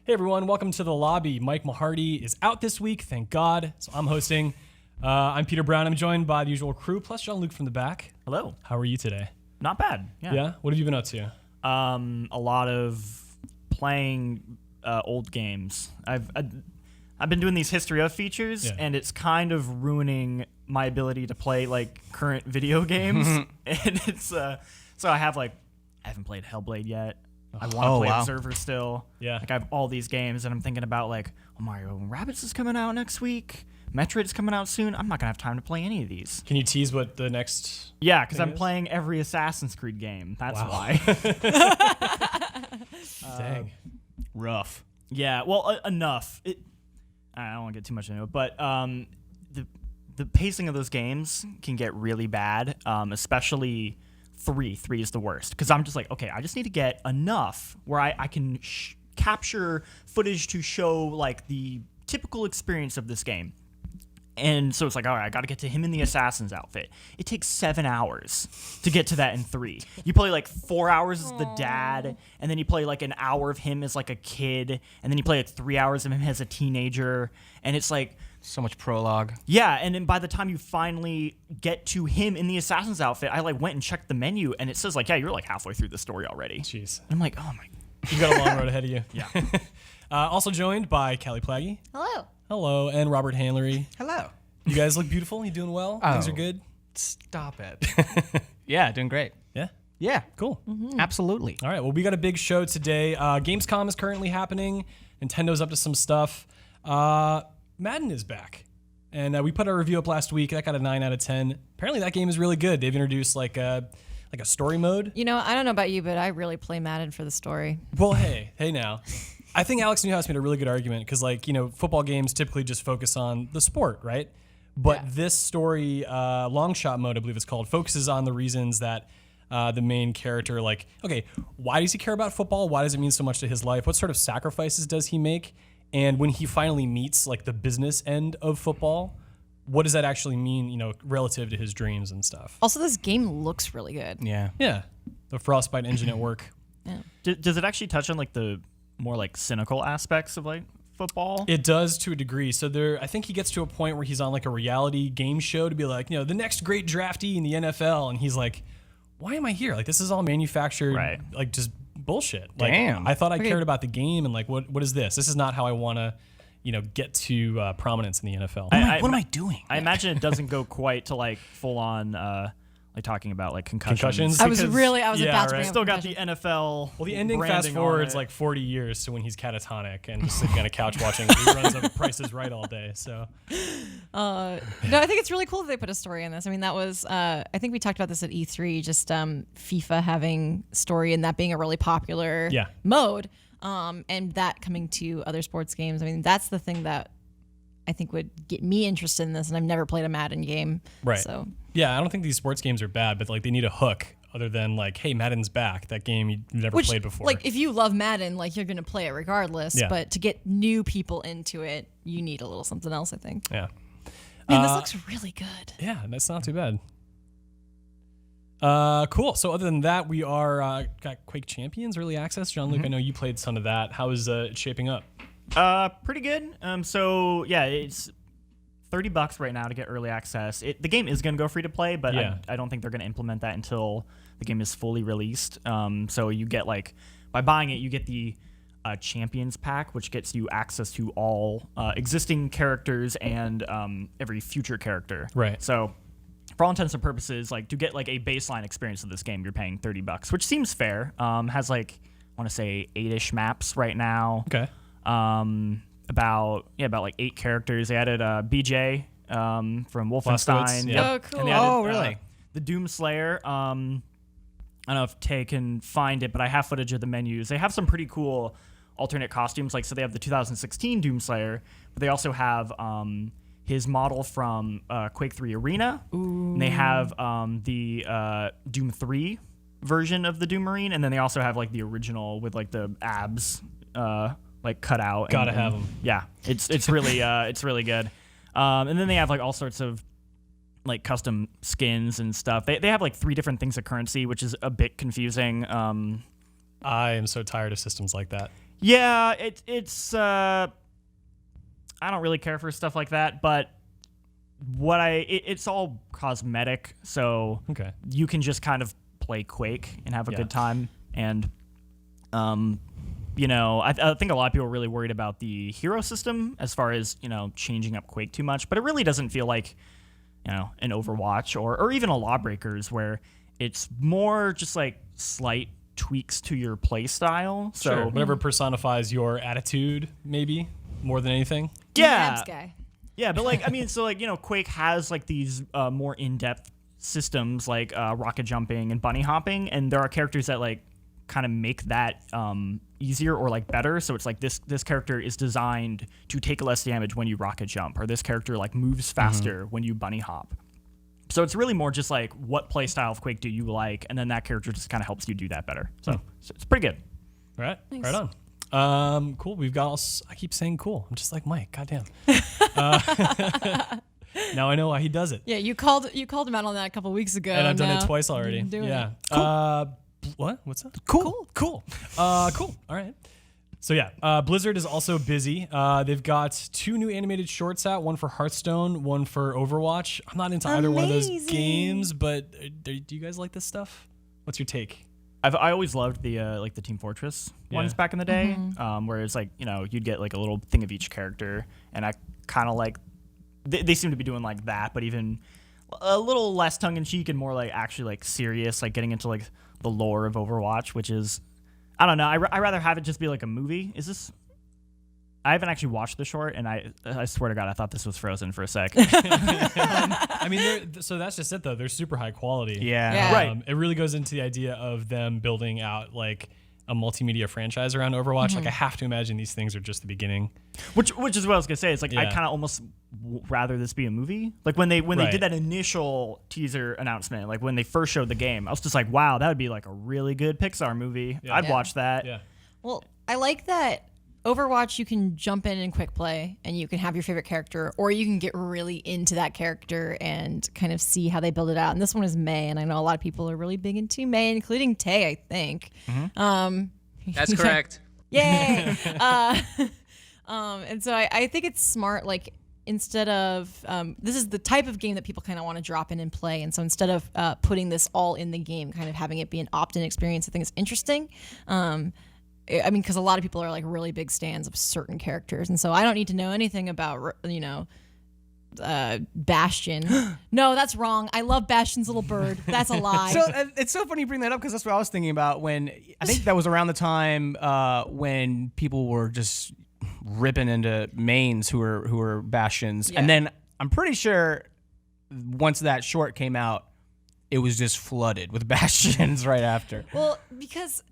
Hey everyone, welcome to the lobby. Mike Mahardy is out this week, thank God, so I'm hosting. I'm Peter Brown. I'm joined by the usual crew, plus Jean-Luc from the back. Hello. How are you today? Not bad. Yeah? What have you been up to? A lot of playing old games. I've been doing these history of features, and it's kind of ruining my ability to play like current video games. And it's so I haven't played Hellblade yet. I want to play Observer still. Yeah. Like I have all these games, and I'm thinking about like, oh, Mario & Rabbids is coming out next week. Metroid's coming out soon. I'm not gonna have time to play any of these. Can you tease what the next? Yeah, because I'm playing every Assassin's Creed game. That's why. Dang. Rough. Yeah, well, enough. I don't want to get too much into it, but the pacing of those games can get really bad, especially 3. 3 is the worst, because I'm just like, okay, I just need to get enough where I can capture footage to show like the typical experience of this game. And so it's like, all right, I got to get to him in the assassin's outfit. It takes 7 hours to get to that in 3. You play like 4 hours as the dad, and then you play like an hour of him as like a kid, and then you play like 3 hours of him as a teenager, and it's like so much prologue. Yeah, and then by the time you finally get to him in the assassin's outfit, I like went and checked the menu, and it says like, yeah, you're like halfway through the story already. Jeez. And I'm like, oh my. You got a long road ahead of you. Yeah. Also joined by Callie Plagge. Hello. Hello, and Robert Hanlery. Hello. You guys look beautiful. You doing well? Oh. Things are good? Stop it. Yeah, doing great. Yeah? Yeah, Cool. absolutely. All right, well, we got a big show today. Gamescom is currently happening. Nintendo's up to some stuff. Madden is back. And we put our review up last week. That got a 9 out of 10. Apparently that game is really good. They've introduced like a story mode. You know, I don't know about you, but I really play Madden for the story. Well, hey now. I think Alex Newhouse made a really good argument because, like, you know, football games typically just focus on the sport, right? But this story, long shot mode, I believe it's called, focuses on the reasons that the main character, like, okay, why does he care about football? Why does it mean so much to his life? What sort of sacrifices does he make? And when he finally meets, like, the business end of football, what does that actually mean, you know, relative to his dreams and stuff? Also, this game looks really good. Yeah. Yeah. The Frostbite engine at work. Yeah. Does it actually touch on like the more like cynical aspects of like football? It does to a degree. So I think he gets to a point where he's on like a reality game show to be like, you know, the next great draftee in the NFL. And he's like, why am I here? Like, this is all manufactured, like just bullshit. Like, Damn. I thought I cared about the game, and like, what is this? This is not how I want to, you know, get to prominence in the NFL. What am I doing? I imagine it doesn't go quite to like full on like talking about like concussions. I was about to bring Still up got the concussions. NFL. Well, the ending branding fast forwards on it. like 40 years to when he's catatonic and just sitting on a couch watching reruns of Price is Right all day. So, No, I think it's really cool that they put a story in this. I mean, that was, I think we talked about this at E3, just FIFA having story and that being a really popular mode, and that coming to other sports games. I mean, that's the thing that I think would get me interested in this, and I've never played a Madden game. right. So Yeah, I don't think these sports games are bad, but like they need a hook other than like, hey, Madden's back, that game you've never played before. Like, if you love Madden, like, you're going to play it regardless. Yeah. But to get new people into it, you need a little something else, I think. Yeah. Man, this looks really good. Yeah, that's not too bad. Cool. So other than that, we are got Quake Champions early access. Jean-Luc, I know you played some of that. How is it shaping up? Pretty good. So yeah, it's $30 right now to get early access. The game is going to go free to play, but I don't think they're going to implement that until the game is fully released. So you get like, by buying it, you get the Champions Pack, which gets you access to all existing characters and every future character. Right. So for all intents and purposes, like to get like a baseline experience of this game, you're paying $30, which seems fair. Has like, I want to say 8-ish maps right now. Okay. About like 8 characters. They added BJ from Wolfenstein. Yep. Oh, cool. And they added, really? The Doomslayer. I don't know if Tay can find it, but I have footage of the menus. They have some pretty cool alternate costumes. Like, so they have the 2016 Doomslayer, but they also have his model from Quake 3 Arena. Ooh. And they have the Doom 3 version of the Doom Marine, and then they also have like the original with like the abs like cut out. Gotta have them. Yeah, it's really it's really good. And then they have like all sorts of like custom skins and stuff. They have like 3 different things of currency, which is a bit confusing. I am so tired of systems like that. Yeah, it's I don't really care for stuff like that, but it's all cosmetic, so you can just kind of play Quake and have a good time. And I think a lot of people are really worried about the hero system as far as changing up Quake too much, but it really doesn't feel like an Overwatch or even a Lawbreakers, where it's more just like slight tweaks to your play style. So whatever personifies your attitude, maybe more than anything. Yeah. Guy. Yeah, but Quake has like these more in-depth systems like rocket jumping and bunny hopping, and there are characters that like kind of make that easier or like better. So it's like this character is designed to take less damage when you rocket jump, or this character like moves faster when you bunny hop. So it's really more just like what play style of Quake do you like, and then that character just kind of helps you do that better. So it's pretty good. Right, nice. Right on. Cool. We've got. I keep saying cool. I'm just like Mike. Goddamn. Now I know why he does it. Yeah, you called him out on that a couple weeks ago, and I've done it twice already. Yeah. Cool. What? What's that? Cool. Cool. All right. So yeah, Blizzard is also busy. They've got 2 new animated shorts out, one for Hearthstone, one for Overwatch. I'm not into either one of those games, but do you guys like this stuff? What's your take? I always loved the Team Fortress ones back in the day, where it's like you'd get like a little thing of each character, and I kind of like they seem to be doing like that, but even a little less tongue in cheek and more like actually like serious, like getting into like the lore of Overwatch, which is, I don't know. I rather have it just be like a movie. I haven't actually watched the short, and I swear to God, I thought this was Frozen for a sec. I mean, so that's just it though. They're super high quality. Yeah. Right. It really goes into the idea of them building out like a multimedia franchise around Overwatch. Like I have to imagine these things are just the beginning. Which is what I was gonna say. It's like I kind of almost rather this be a movie. Like when they did that initial teaser announcement, like when they first showed the game, I was just like, wow, that would be like a really good Pixar movie. Yeah. I'd watch that. Yeah. Well, I like that Overwatch, you can jump in and quick play, and you can have your favorite character, or you can get really into that character and kind of see how they build it out. And this one is Mei, and I know a lot of people are really big into Mei, including Tay, I think. That's correct. Yay! And so I think it's smart, like, instead of this is the type of game that people kind of want to drop in and play, and so instead of putting this all in the game, kind of having it be an opt-in experience, I think it's interesting. I mean, because a lot of people are like really big stans of certain characters, and so I don't need to know anything about Bastion. No, that's wrong. I love Bastion's little bird. That's a lie. So it's so funny you bring that up, because that's what I was thinking about when I think that was around the time when people were just ripping into mains who were Bastions, and then I'm pretty sure once that short came out, it was just flooded with Bastions right after. Well, because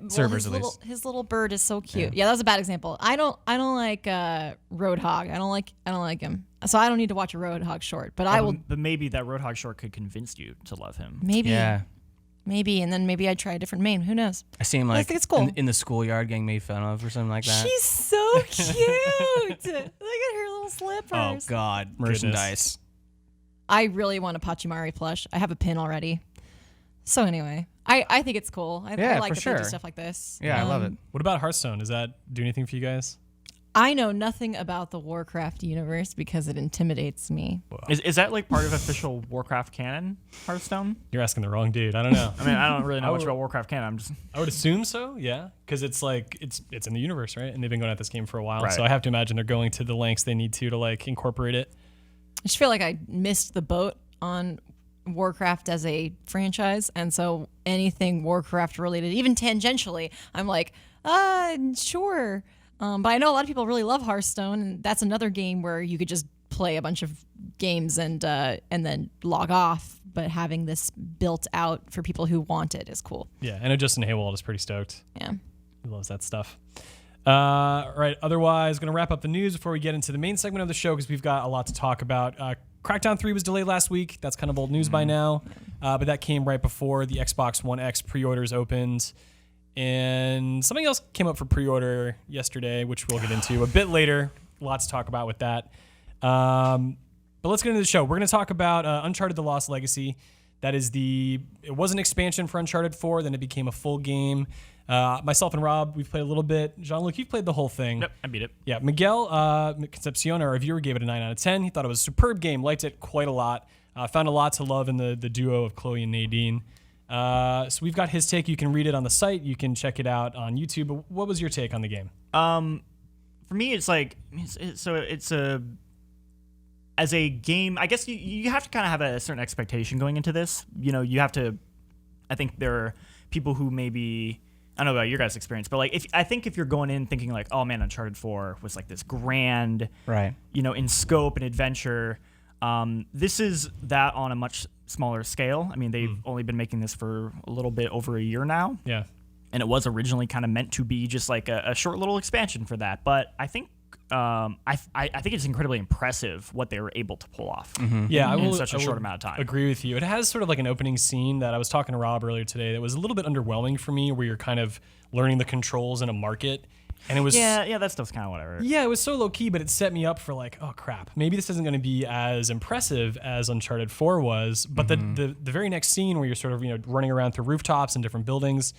servers, at least. His little bird is so cute. Yeah, that was a bad example. I don't like Roadhog. I don't like him. So I don't need to watch a Roadhog short, but I will. But maybe that Roadhog short could convince you to love him. Maybe. Yeah. Maybe, and then maybe I'd try a different main. Who knows? I see him like I think it's cool. in the schoolyard getting made fun of or something like that. She's so cute. Look at her little slippers. Oh God, merchandise. I really want a Pachimari plush. I have a pin already. So anyway, I think it's cool. I like that they do stuff like this. Yeah, I love it. What about Hearthstone? Does that do anything for you guys? I know nothing about the Warcraft universe because it intimidates me. Is that like part of official Warcraft canon, Hearthstone? You're asking the wrong dude. I don't know. I mean, I don't really know much about Warcraft canon. I would assume so, yeah, because it's like it's in the universe, right? And they've been going at this game for a while, right. So I have to imagine they're going to the lengths they need to like incorporate it. I just feel like I missed the boat on Warcraft as a franchise, and so anything Warcraft related, even tangentially, I'm like, sure. But I know a lot of people really love Hearthstone, and that's another game where you could just play a bunch of games and then log off. But having this built out for people who want it is cool. Yeah, I know Justin Haywald is pretty stoked. Yeah, he loves that stuff. Right. Otherwise, going to wrap up the news before we get into the main segment of the show because we've got a lot to talk about. Crackdown 3 was delayed last week. That's kind of old news by now, but that came right before the Xbox One X pre-orders opened. And something else came up for pre-order yesterday, which we'll get into a bit later. Lots to talk about with that. But let's get into the show. We're going to talk about Uncharted: The Lost Legacy. It was an expansion for Uncharted 4, then it became a full game. Myself and Rob, we've played a little bit. Jean-Luc, you've played the whole thing. Yep, I beat it. Yeah, Miguel Concepcion, our reviewer, gave it a 9 out of 10. He thought it was a superb game, liked it quite a lot. Found a lot to love in the duo of Chloe and Nadine. So we've got his take. You can read it on the site. You can check it out on YouTube. But what was your take on the game? For me, it's like as a game, I guess you have to kind of have a certain expectation going into this. You know, you have to. I think there are people who maybe, I don't know about your guys' experience, but like if you're going in thinking like, oh man, Uncharted 4 was like this grand, right? You know, in scope and adventure. This is that on a much smaller scale. I mean, they've only been making this for a little bit over a year now. Yeah. And it was originally kind of meant to be just like a short little expansion for that. But I think I think it's incredibly impressive what they were able to pull off. Yeah, in such a short amount of time. Agree with you. It has sort of like an opening scene that I was talking to Rob earlier today that was a little bit underwhelming for me, where you're kind of learning the controls in a market. And it was that stuff's kind of whatever. Yeah, it was so low key, but it set me up for like, oh crap, maybe this isn't going to be as impressive as Uncharted 4 was. But the very next scene where you're sort of running around through rooftops and different buildings,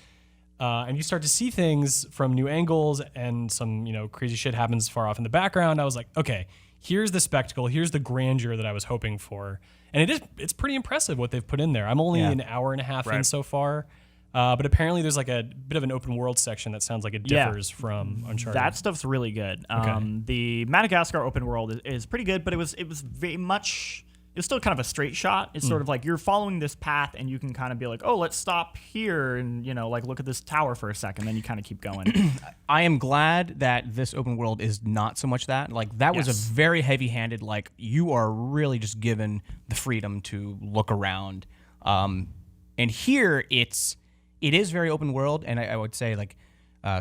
and you start to see things from new angles, and some crazy shit happens far off in the background. I was like, okay, here's the spectacle, here's the grandeur that I was hoping for, and it's pretty impressive what they've put in there. I'm only an hour and a half in so far. But apparently there's like a bit of an open world section that sounds like it differs from Uncharted. That stuff's really good. Okay. The Madagascar open world is pretty good, but it was very much, it was still kind of a straight shot. It's sort of like you're following this path and you can kind of be like, oh, let's stop here and like look at this tower for a second, then you kind of keep going. I am glad that this open world is not so much that. Like that was a very heavy-handed, like you are really just given the freedom to look around. And here it is very open world, and I would say, like,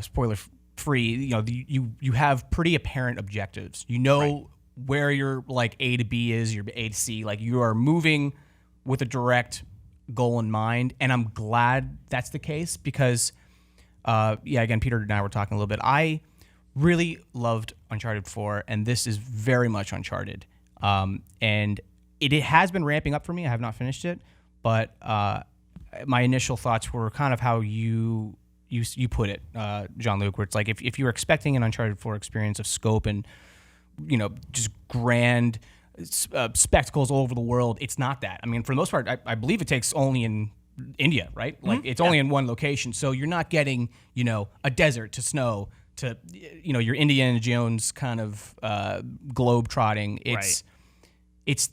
spoiler free. You have pretty apparent objectives. Where your like A to B is, your A to C. Like you are moving with a direct goal in mind, and I'm glad that's the case because, again, Peter and I were talking a little bit. I really loved Uncharted 4, and this is very much Uncharted. And it has been ramping up for me. I have not finished it, but. My initial thoughts were kind of how you put it, Jean-Luc, where it's like if you're expecting an Uncharted 4 experience of scope and just grand spectacles all over the world, it's not that. I mean, for the most part, I believe it takes only in India, right? Like it's only in one location, so you're not getting a desert to snow to your Indiana Jones kind of globe trotting. It's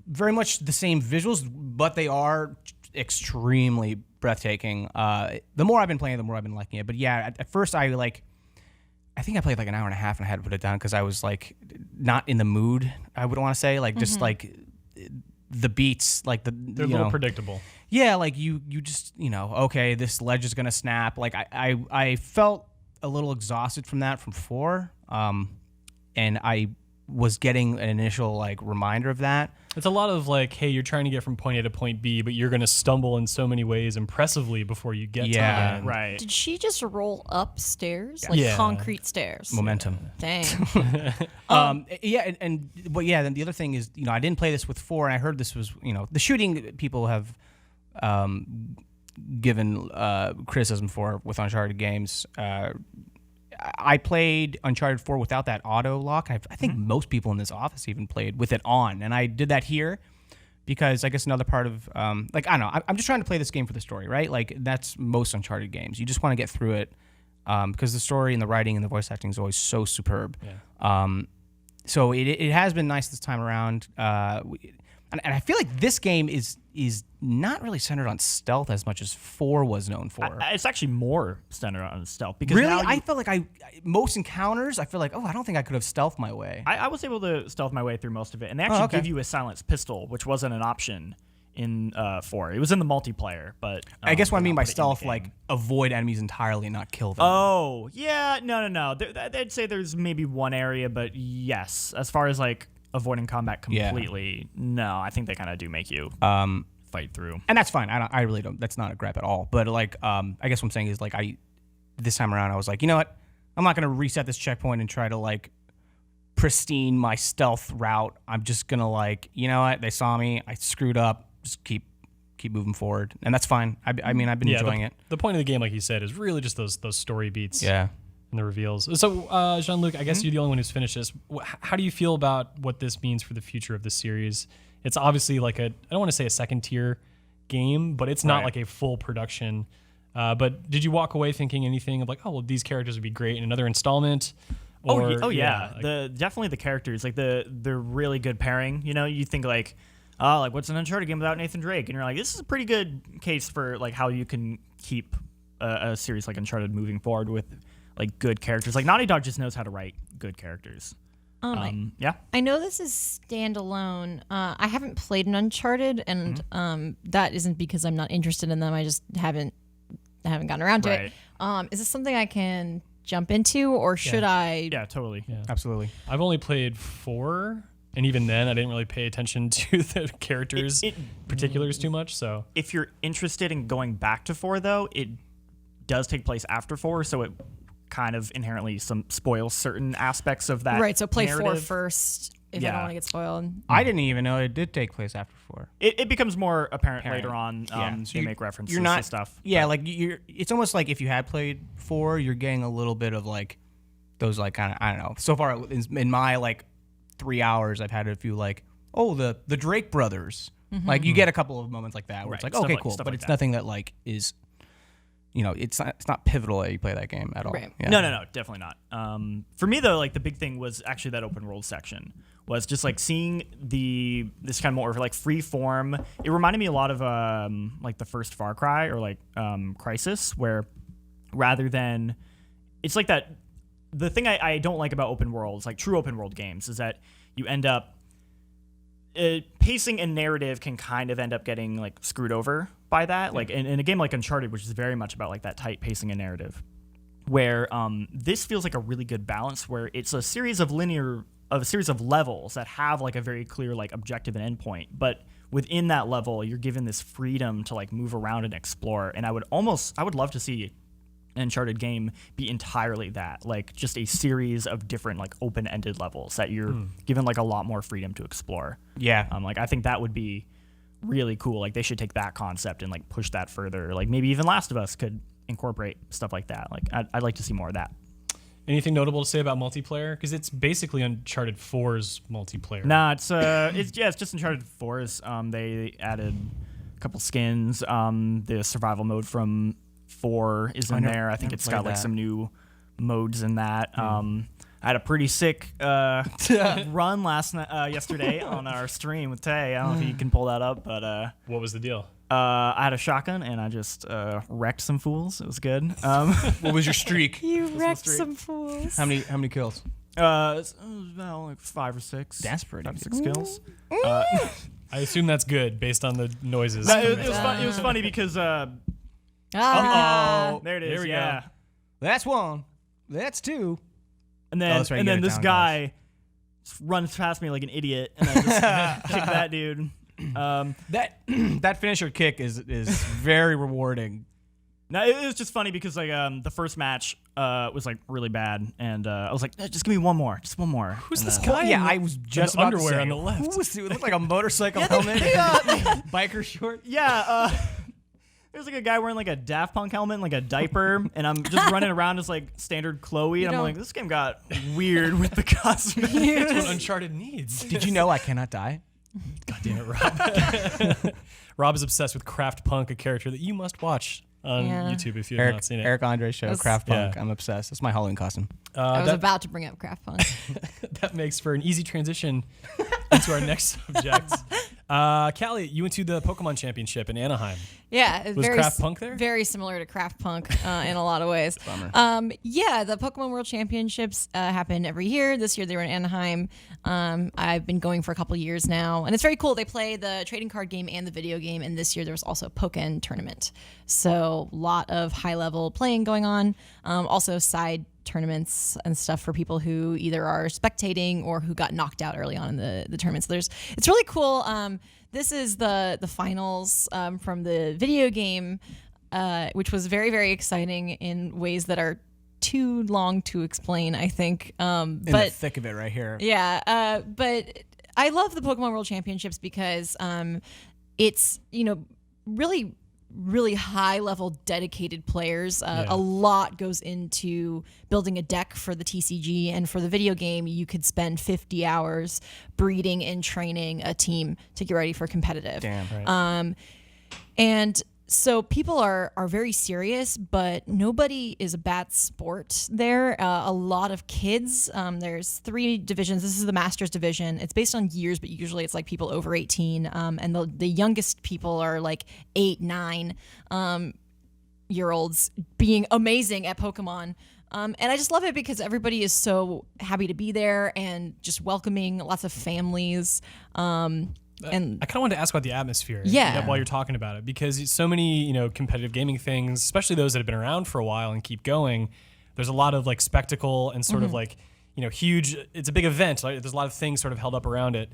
very much the same visuals, but they are extremely breathtaking. The more I've been playing, the more I've been liking it. But yeah, at first I think I played like an hour and a half and I had to put it down because I was like not in the mood. I would want to say just like the beats, like they're a little predictable. Yeah, like you just okay, this ledge is gonna snap. Like I felt a little exhausted from that from 4, and I was getting an initial like reminder of that. It's a lot of like, hey, you're trying to get from point A to point B, but you're going to stumble in so many ways impressivly before you get to the end. Right. Did she just roll upstairs? Like concrete stairs? Momentum. Dang. Then the other thing is, I didn't play this with 4, and I heard this was, the shooting people have given criticism for with Uncharted games. I played Uncharted 4 without that auto lock. I think most people in this office even played with it on, and I did that here because I guess another part of I don't know. I'm just trying to play this game for the story, right? Like that's most Uncharted games. You just want to get through it because the story and the writing and the voice acting is always so superb. Yeah. So it has been nice this time around. And I feel like this game is not really centered on stealth as much as 4 was known for. It's actually more centered on stealth. Because really? I felt like most encounters, I feel like, I don't think I could have stealthed my way. I was able to stealth my way through most of it. And they actually give you a silenced pistol, which wasn't an option in 4. It was in the multiplayer, but... I guess what I mean by stealth, like, avoid enemies entirely and not kill them. Oh, yeah. No. They'd say there's maybe one area, but yes. As far as, like... avoiding combat completely. No, I think they kind of do make you fight through, and that's fine. I really don't. That's not a gripe at all. But like, I guess what I'm saying is like, this time around I was like, you know what? I'm not gonna reset this checkpoint and try to like pristine my stealth route. I'm just gonna like, you know what? They saw me. I screwed up. Just keep keep moving forward, and that's fine. I mean, I've been enjoying it. The point of the game, like you said, is really just those story beats. Yeah. And the reveals. So, Jean-Luc, I guess you're the only one who's finished this. How do you feel about what this means for the future of the series? It's obviously like I don't want to say a second-tier game, but it's not like a full production. But did you walk away thinking anything of like, oh, well, these characters would be great in another installment? Or, yeah. Definitely the characters, like the really good pairing. You know, you think like, oh, like what's an Uncharted game without Nathan Drake? And you're like, this is a pretty good case for like how you can keep a series like Uncharted moving forward with like good characters. Like Naughty Dog just knows how to write good characters. Yeah. I know this is standalone. I haven't played an Uncharted, and that isn't because I'm not interested in them. I just haven't gotten around to it. Is this something I can jump into, or should I? Yeah, totally. Yeah. Absolutely. I've only played 4, and even then, I didn't really pay attention to the characters' particulars too much. So, if you're interested in going back to 4, though, it does take place after 4, so it kind of inherently spoils certain aspects of that. Right. So play narrative. 4 first if I don't want to get spoiled. I didn't even know it did take place after 4. It becomes more apparent later on. So they make references you're not, to stuff. Yeah, like it's almost like if you had played 4, you're getting a little bit of like those like kind of, I don't know. So far in my like 3 hours, I've had a few like, oh, the Drake brothers. Like you get a couple of moments like that where it's like, okay, cool, but it's nothing that like is, you know, it's not pivotal that you play that game at all. Right. Yeah. No, definitely not. For me though, like the big thing was actually that open world section was just like seeing this kind of more like free form. It reminded me a lot of like the first Far Cry or like Crysis, where rather than it's like that. The thing I don't like about open worlds, like true open world games, is that you end up pacing and narrative can kind of end up getting like screwed over by that. Yeah. Like in a game like Uncharted, which is very much about like that tight pacing and narrative, where this feels like a really good balance where it's a series of levels that have like a very clear like objective and endpoint, but within that level you're given this freedom to like move around and explore. And I would love to see an Uncharted game be entirely that, like just a series of different like open-ended levels that you're given like a lot more freedom to explore. Yeah. Like I think that would be really cool. Like they should take that concept and like push that further. Like maybe even Last of Us could incorporate stuff like that. Like I'd like to see more of that. Anything notable to say about multiplayer? Because it's basically Uncharted 4's multiplayer. Nah, it's just Uncharted 4's. They added a couple skins. The survival mode from 4 is in there. I think it's got like some new modes in that. I had a pretty sick run yesterday on our stream with Tay. I don't know if you can pull that up, but what was the deal? I had a shotgun and I just wrecked some fools. It was good. What was your streak? You wrecked some fools. How many kills? It was about like 5 or 6. That's pretty 5 or 6 kills. I assume that's good based on the noises. It was funny because Ah. there it is. There we yeah. go. That's 1. That's 2. And then this guy runs past me like an idiot, and I just kick that dude. That finisher kick is very rewarding. Now it was just funny because like the first match was like really bad, and I was like, just give me one more. Who's this guy? Yeah, I was just about underwear to say, on the left. Who was it? Looked like a motorcycle helmet, biker short. Yeah. There's like a guy wearing like a Daft Punk helmet and like a diaper, and I'm just running around as like standard Chloe, and I'm like, this game got weird with the cosmetics. That's what Uncharted needs. Did you know I cannot die? God damn it, Rob. Rob is obsessed with Craft Punk, a character that you must watch on YouTube if you have not seen it. Eric Andre show, Craft Punk. I'm obsessed. That's my Halloween costume. I was about to bring up Craft Punk. That makes for an easy transition into our next subject. Callie, you went to the Pokemon Championship in Anaheim. Yeah. Was Craft Punk there? Very similar to Craft Punk in a lot of ways. Bummer. Yeah, the Pokemon World Championships happen every year. This year they were in Anaheim. I've been going for a couple years now, and it's very cool. They play the trading card game and the video game, and this year there was also a Pokken tournament. So a lot of high-level playing going on. Also side tournaments and stuff for people who either are spectating or who got knocked out early on in the tournament. So it's really cool. This is the finals from the video game, which was very, very exciting in ways that are too long to explain, I think. In the thick of it right here. Yeah, but I love the Pokemon World Championships because it's, really really high level dedicated players. A lot goes into building a deck for the TCG, and for the video game you could spend 50 hours breeding and training a team to get ready for competitive. Damn, right. And so people are very serious, but nobody is a bad sport there. A lot of kids. There's 3 divisions. This is the Masters division. It's based on years, but usually it's like people over 18. And the youngest people are like 8, 9 year olds being amazing at Pokemon. And I just love it because everybody is so happy to be there and just welcoming, lots of families. And I kind of wanted to ask about the atmosphere while you're talking about it, because so many, competitive gaming things, especially those that have been around for a while and keep going, there's a lot of like spectacle and sort of like, huge, it's a big event. Like, there's a lot of things sort of held up around it.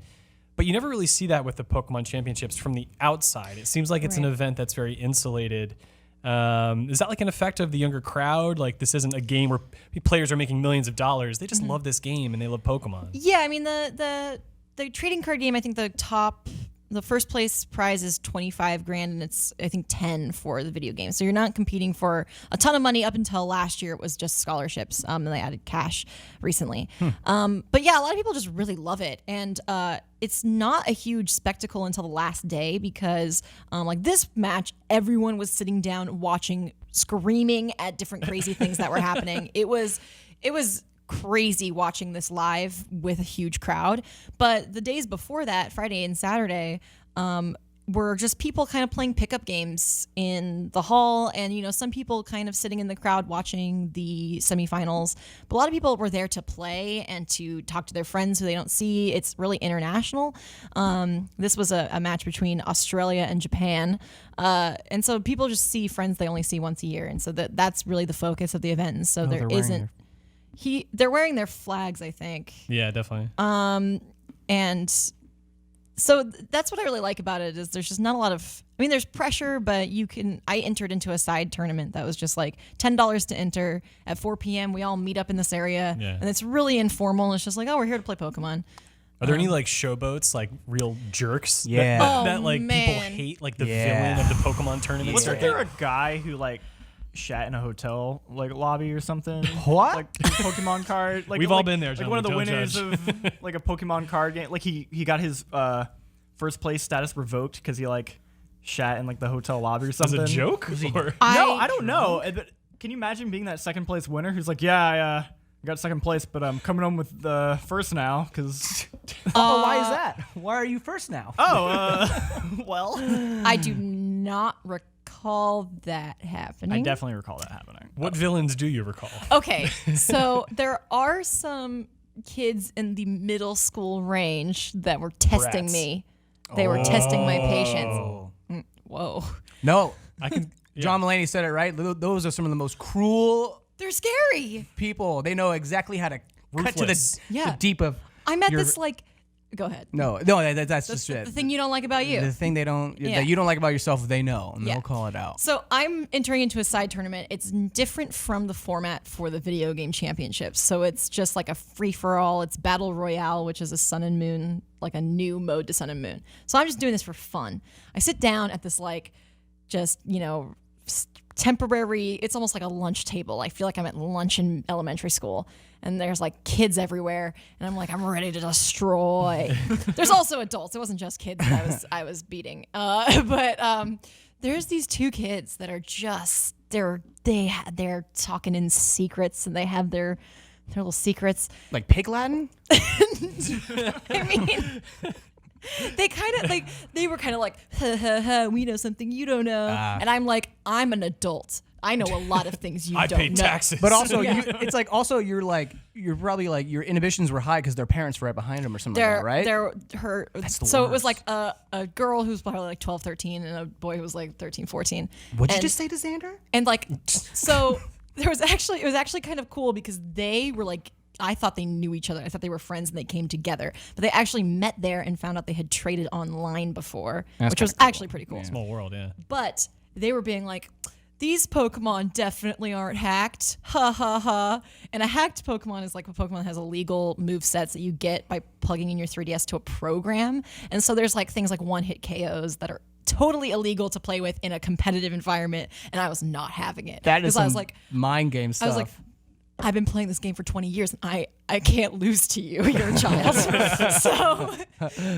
But you never really see that with the Pokemon Championships from the outside. It seems like it's an event that's very insulated. Is that like an effect of the younger crowd? Like, this isn't a game where players are making millions of dollars. They just love this game and they love Pokemon. Yeah, I mean, the trading card game, I think the first place prize is $25,000, and it's I think 10 for the video game. So you're not competing for a ton of money. Up until last year, it was just scholarships, and they added cash recently. But yeah, a lot of people just really love it, and it's not a huge spectacle until the last day because like this match, everyone was sitting down watching, screaming at different crazy things that were happening. It was crazy watching this live with a huge crowd. But the days before that, Friday and Saturday, were just people kind of playing pickup games in the hall, and some people kind of sitting in the crowd watching the semifinals. But a lot of people were there to play and to talk to their friends who they don't see. It's really international. This was a match between Australia and Japan, and so people just see friends they only see once a year, and so that's really the focus of the event. And so there isn't. They're wearing their flags, I think. Yeah, definitely. And so that's what I really like about it is there's just not a lot of, I mean, there's pressure, but I entered into a side tournament that was just like $10 to enter at 4 p.m. We all meet up in this area, and it's really informal. And it's just like, oh, we're here to play Pokemon. Are there any like showboats, like real jerks? Yeah. That people hate, like the villain of the Pokemon tournament? Wasn't there a guy who like shat in a hotel like lobby or something? What? Like Pokemon card? Like, We've all been there, John. Like one of the Don't winners judge. of like a Pokemon card game. Like he got his first place status revoked because he like shat in like the hotel lobby or something. As a joke? Or? No, I don't know. But can you imagine being that second place winner who's like, I got second place, but I'm coming home with the first now because. Why is that? Why are you first now? Well, I do not recall that happening. I definitely recall that happening. What villains do you recall? Okay, so there are some kids in the middle school range that were testing Brats. me. They were testing my patience. Whoa. No. I can. Yeah. John Mulaney said it right. Those are some of the most cruel They're scary. people. They know exactly how to cut to Ruthless. the deep of. I met this like. Go ahead. No, that's just it. The thing you don't like about you. The thing that you don't like about yourself, they know, and they'll call it out. So I'm entering into a side tournament. It's different from the format for the video game championships. So it's just like a free for all. It's Battle Royale, which is a Sun and Moon, like a new mode to Sun and Moon. So I'm just doing this for fun. I sit down at this like, just temporary. It's almost like a lunch table. I feel like I'm at lunch in elementary school. And there's like kids everywhere, and I'm like, I'm ready to destroy. There's also adults. It wasn't just kids that I was beating. But there's these 2 kids that are just they're talking in secrets, and they have their little secrets. Like pig Latin? I mean. They were kind of like, ha, ha, ha, we know something you don't know. And I'm like, I'm an adult. I know a lot of things you don't know. I pay taxes. But also, it's like you're probably like your inhibitions were high because their parents were right behind them or something like that, right? So it was like a girl who was probably like 12, 13, and a boy who was like 13, 14. What'd you just say to Xander? And like, so it was actually kind of cool because they were like, I thought they knew each other. I thought they were friends and they came together. But they actually met there and found out they had traded online before, which was actually pretty cool. Small world, yeah. But they were being like, these Pokemon definitely aren't hacked. Ha ha ha. And a hacked Pokemon is like a Pokemon that has illegal move sets that you get by plugging in your 3DS to a program. And so there's like things like one-hit KOs that are totally illegal to play with in a competitive environment, and I was not having it. That is I was like, mind game stuff. I was like, I've been playing this game for 20 years, and I can't lose to you. You're a child.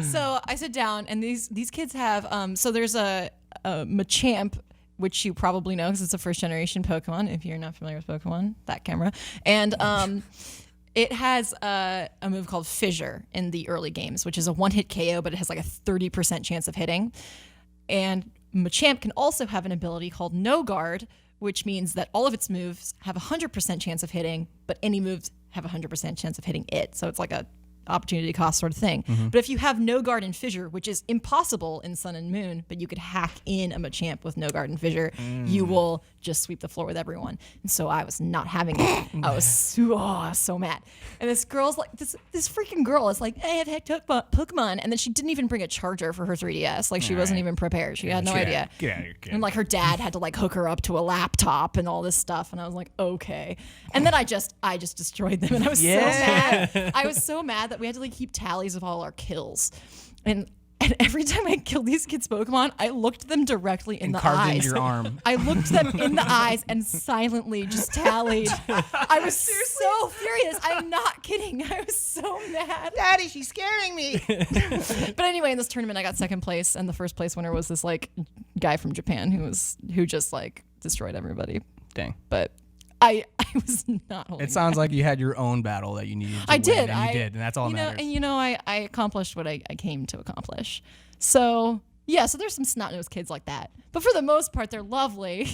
so I sit down, and these kids have so there's a Machamp, which you probably know because it's a first generation Pokemon. If you're not familiar with Pokemon, that camera, and it has a move called Fissure in the early games, which is a one-hit KO, but it has like a 30% chance of hitting. And Machamp can also have an ability called No Guard, which means that all of its moves have a 100% chance of hitting, but any moves have a 100% chance of hitting it. So it's like a opportunity cost sort of thing. But if you have No Guard and Fissure, which is impossible in Sun and Moon, but you could hack in a Machamp with No Guard and Fissure, you will just sweep the floor with everyone. And so I was not having it. I was so mad. And this girl's like, this freaking girl is like, hey, I've hacked Pokemon. And then she didn't even bring a charger for her 3DS. Like she wasn't even prepared. She had no idea. Get out of here, kid. And like her dad had to like hook her up to a laptop and all this stuff. And I was like, okay. And then I just destroyed them. And I was so mad. I was so mad that we had to like keep tallies of all our kills. And every time I killed these kids' Pokemon, I looked them directly in the carved eyes. into your arm. I looked them in the eyes and silently just tallied. I was so furious. I'm not kidding. I was so mad. Daddy, she's scaring me. But anyway, in this tournament, I got second place, and the first place winner was this like guy from Japan who just like destroyed everybody. Dang. But I was not holding It sounds like you had your own battle that you needed to I win, did. and you did, and that's all that matters. And I accomplished what I came to accomplish. So yeah, so there's some snot-nosed kids like that. But for the most part, they're lovely.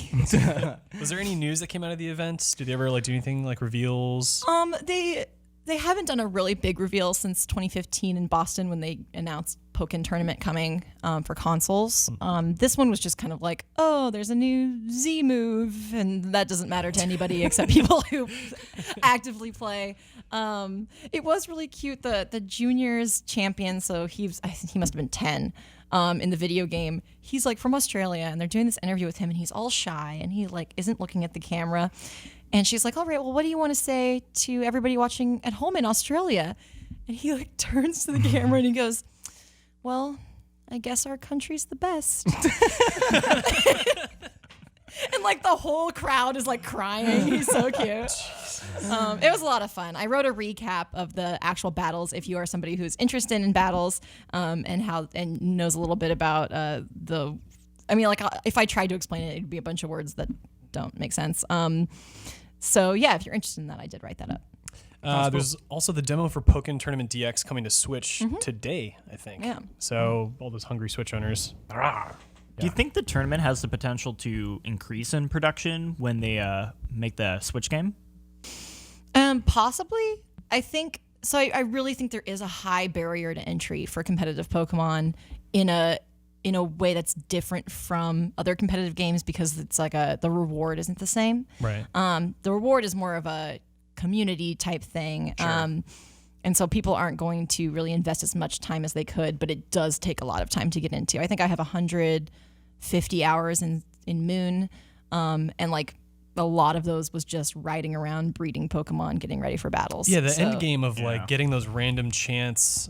Was there any news that came out of the events? Did they ever like do anything like reveals? They haven't done a really big reveal since 2015 in Boston when they announced Pokken Tournament coming for consoles. This one was just kind of like, oh, there's a new Z move, and that doesn't matter to anybody except people who actively play. It was really cute. The juniors champion, so I think he must have been 10 in the video game. He's like from Australia, and they're doing this interview with him, and he's all shy, and he like isn't looking at the camera. And she's like, all right, well, what do you want to say to everybody watching at home in Australia? And he like turns to the camera and he goes, well, I guess our country's the best. And like the whole crowd is like crying. He's so cute. It was a lot of fun. I wrote a recap of the actual battles if you are somebody who's interested in battles and knows a little bit about if I tried to explain it, it'd be a bunch of words that don't make sense. So yeah, if you're interested in that, I did write that up. There's also the demo for Pokken Tournament DX coming to Switch today, I think. Yeah. So all those hungry Switch owners. Do you think the tournament has the potential to increase in production when they make the Switch game? Possibly. I think so. I really think there is a high barrier to entry for competitive Pokemon in a way that's different from other competitive games because it's like the reward isn't the same. Right. The reward is more of a community type thing. Sure. And so people aren't going to really invest as much time as they could, but it does take a lot of time to get into. I think I have 150 hours in Moon, and like a lot of those was just riding around, breeding Pokemon, getting ready for battles. Yeah, the end game of like getting those random chance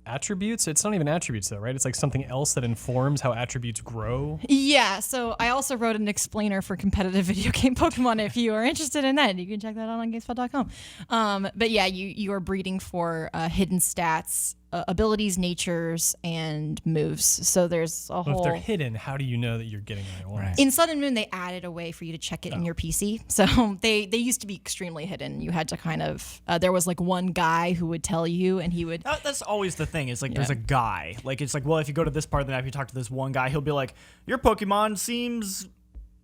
attributes. It's not even attributes though, right? It's like something else that informs how attributes grow. Yeah, so I also wrote an explainer for competitive video game Pokemon. If you are interested in that, you can check that out on GameSpot.com. But yeah, you are breeding for hidden stats, abilities, natures, and moves. So there's a whole... If they're hidden, how do you know that you're getting the right one? In Sun and Moon, they added a way for you to check it in your PC. So they used to be extremely hidden. You had to kind of... there was like one guy who would tell you, and he would... That's always the thing. It's like there's a guy. Like it's like, well, if you go to this part of the map, you talk to this one guy, he'll be like, your Pokemon seems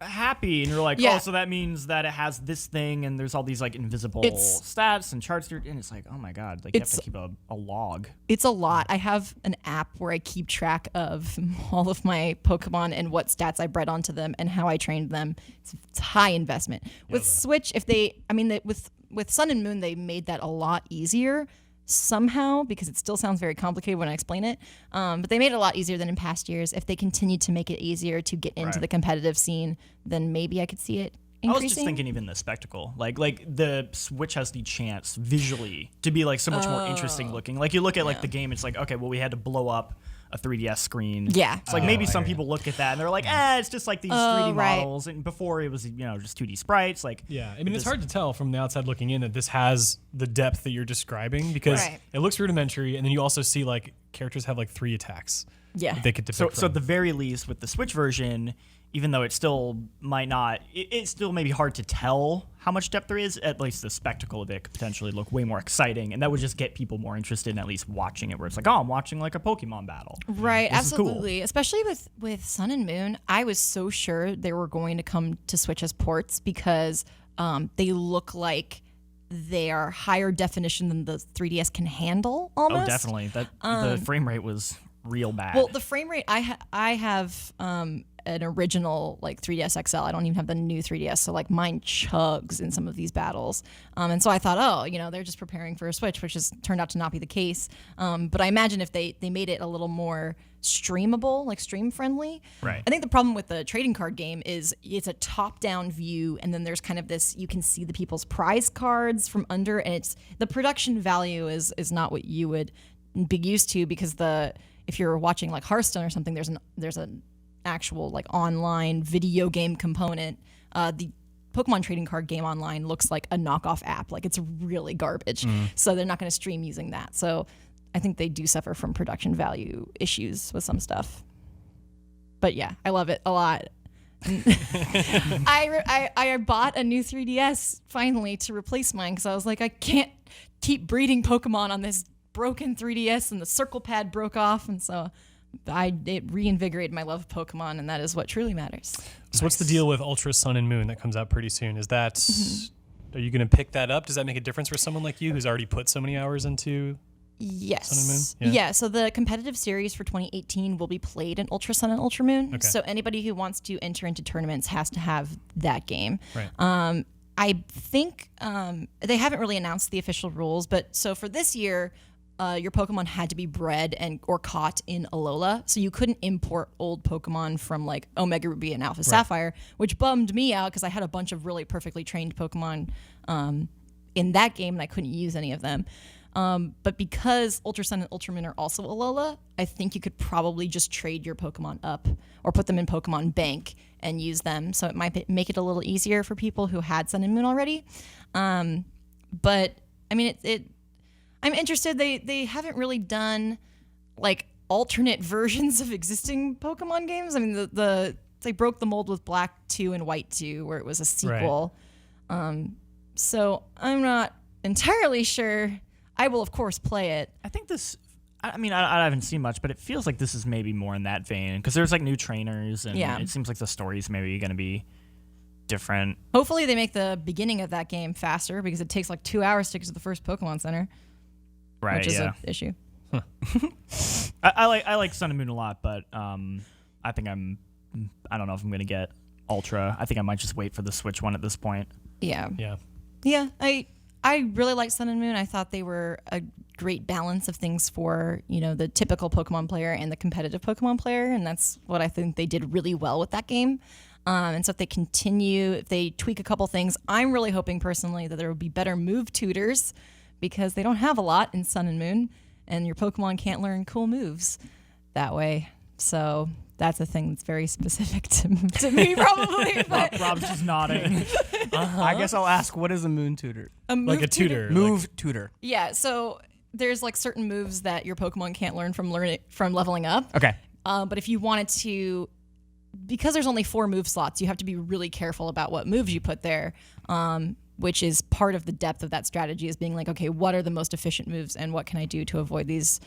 happy, and you're like, oh, so that means that it has this thing, and there's all these like invisible stats and charts, and it's like, oh my god, like you have to keep a log. It's a lot. I have an app where I keep track of all of my Pokemon and what stats I bred onto them and how I trained them. It's high investment. With Switch, with Sun and Moon, they made that a lot easier somehow, because it still sounds very complicated when I explain it. But they made it a lot easier than in past years. If they continue to make it easier to get into the competitive scene, then maybe I could see it increasing. I was just thinking even the spectacle. Like the Switch has the chance visually to be like so much more interesting looking. Like you look at like the game, it's like, okay, well, we had to blow up a 3DS screen. Yeah. It's like maybe some people look at that and they're like, it's just like these 3D models. And before it was, just 2D sprites. Like, yeah, I mean, it's hard to tell from the outside looking in that this has the depth that you're describing because it looks rudimentary, and then you also see like characters have like 3 attacks. Yeah. They could depict so at the very least with the Switch version, even though it still might not, it's still maybe hard to tell how much depth there is. At least the spectacle of it could potentially look way more exciting, and that would just get people more interested in at least watching it, where it's like, I'm watching like a Pokemon battle. Right, this absolutely. Is cool. Especially with Sun and Moon, I was so sure they were going to come to Switch as ports because they look like they are higher definition than the 3DS can handle almost. Oh, definitely. The frame rate was real bad. Well, the frame rate, I have an original like 3DS XL. I don't even have the new 3DS, so like mine chugs in some of these battles. And so I thought, they're just preparing for a Switch, which has turned out to not be the case. But I imagine if they made it a little more streamable, like stream friendly. Right. I think the problem with the trading card game is it's a top-down view, and then there's kind of this, you can see the people's prize cards from under, and it's the production value is not what you would be used to, because if you're watching like Hearthstone or something, there's an actual like online video game component. The Pokemon trading card game online looks like a knockoff app. Like, it's really garbage. So they're not going to stream using that. So I think they do suffer from production value issues with some stuff. But yeah, I love it a lot. I bought a new 3DS finally to replace mine because I was like, I can't keep breeding Pokemon on this broken 3DS, and the circle pad broke off, and so it reinvigorated my love of Pokemon, and that is what truly matters. So what's the deal with Ultra Sun and Moon that comes out pretty soon? Is that are you going to pick that up? Does that make a difference for someone like you who's already put so many hours into Yes. Sun and Moon? Yeah, so the competitive series for 2018 will be played in Ultra Sun and Ultra Moon. Okay. So anybody who wants to enter into tournaments has to have that game. Right. I think they haven't really announced the official rules, but so for this year, your Pokemon had to be bred or caught in Alola, so you couldn't import old Pokemon from like Omega Ruby and Alpha Sapphire, which bummed me out because I had a bunch of really perfectly trained Pokemon in that game, and I couldn't use any of them. But because Ultra Sun and Ultra Moon are also Alola, I think you could probably just trade your Pokemon up or put them in Pokemon Bank and use them. So it might make it a little easier for people who had Sun and Moon already. But I mean, I'm interested. They haven't really done like alternate versions of existing Pokemon games. I mean, they broke the mold with Black 2 and White 2, where it was a sequel. Right. So I'm not entirely sure. I will, of course, play it. I think this, I mean, I haven't seen much, but it feels like this is maybe more in that vein, because there's like new trainers, and it seems like the story's maybe going to be different. Hopefully they make the beginning of that game faster, because it takes like 2 hours to get to the first Pokemon Center. Right, which is an issue. Huh. I like Sun and Moon a lot, but I think I don't know if I'm going to get Ultra. I think I might just wait for the Switch one at this point. Yeah. Yeah. I really liked Sun and Moon. I thought they were a great balance of things for, the typical Pokemon player and the competitive Pokemon player, and that's what I think they did really well with that game. And so if they tweak a couple things, I'm really hoping personally that there will be better move tutors, because they don't have a lot in Sun and Moon, and your Pokemon can't learn cool moves that way. So that's a thing that's very specific to me, probably. But Rob's just nodding. I guess I'll ask, what is a moon tutor? Like a tutor. Move tutor. Yeah, so there's like certain moves that your Pokemon can't learn from leveling up. Okay. But if you wanted to, because there's only 4 move slots, you have to be really careful about what moves you put there, which is part of the depth of that strategy, is being like, okay, what are the most efficient moves, and what can I do to avoid these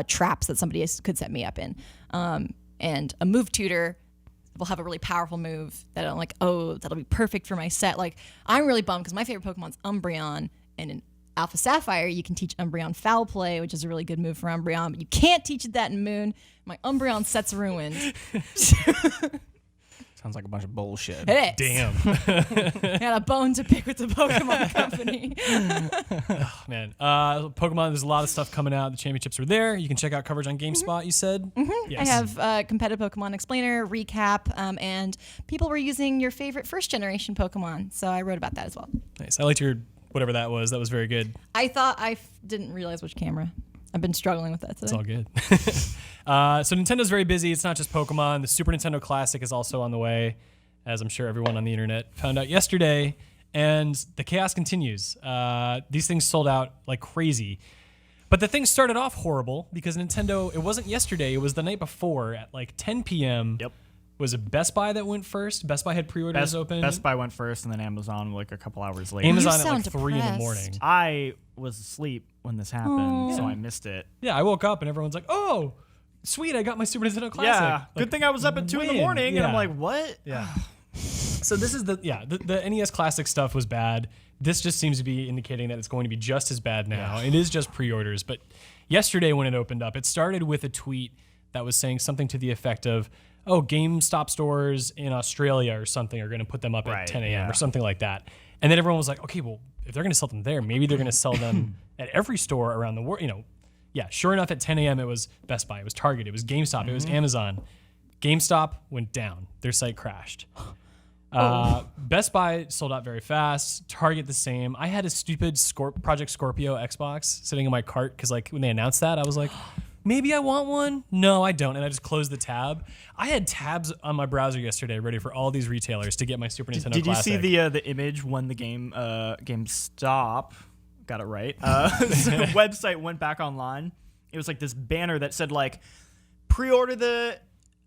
traps that somebody could set me up in? And a move tutor will have a really powerful move that I'm like, that'll be perfect for my set. Like, I'm really bummed because my favorite Pokemon's Umbreon, and in Alpha Sapphire, you can teach Umbreon Foul Play, which is a really good move for Umbreon, but you can't teach it that in Moon. My Umbreon set's ruined. Sounds like a bunch of bullshit. It is. Damn. I got a bone to pick with the Pokemon Company. Oh, man. Pokemon, there's a lot of stuff coming out. The championships are there. You can check out coverage on GameSpot, you said? Mm-hmm. Yes. I have competitive Pokemon Explainer, recap, and people were using your favorite first-generation Pokemon, so I wrote about that as well. Nice. I liked your whatever that was. That was very good. I thought didn't realize which camera. I've been struggling with that today. It's all good. So Nintendo's very busy. It's not just Pokemon. The Super Nintendo Classic is also on the way, as I'm sure everyone on the internet found out yesterday. And the chaos continues. These things sold out like crazy. But the thing started off horrible because Nintendo, it wasn't yesterday, it was the night before at like 10 p.m. Yep. Was it Best Buy that went first? Best Buy had pre-orders open? Best Buy went first, and then Amazon like a couple hours later. Amazon You at like sound 3 in the depressed. morning. I was asleep when this happened, so I missed it. Yeah, I woke up and everyone's like, oh, sweet, I got my Super Nintendo Classic. Yeah, Like, good thing I was up at 2 in the win. morning, and I'm Yeah. like, what? Yeah. So this is the NES Classic stuff was bad. This just seems to be indicating that it's going to be just as bad now. It is just pre-orders, but yesterday when it opened up, it started with a tweet that was saying something to the effect of, oh, GameStop stores in Australia or something are going to put them up at 10 a.m. or something like that. And then everyone was like, okay, well, if they're going to sell them there, maybe they're going to sell them at every store around the world. Yeah, sure enough, at 10 a.m. it was Best Buy, it was Target, it was GameStop, it was Amazon. GameStop went down. Their site crashed. Best Buy sold out very fast. Target the same. I had a stupid Project Scorpio Xbox sitting in my cart because like when they announced that, I was like, maybe I want one. No, I don't. And I just closed the tab. I had tabs on my browser yesterday ready for all these retailers to get my Super Nintendo Did you Classic. see the image when the GameStop got it right? The website went back online. It was like this banner that said like, pre-order the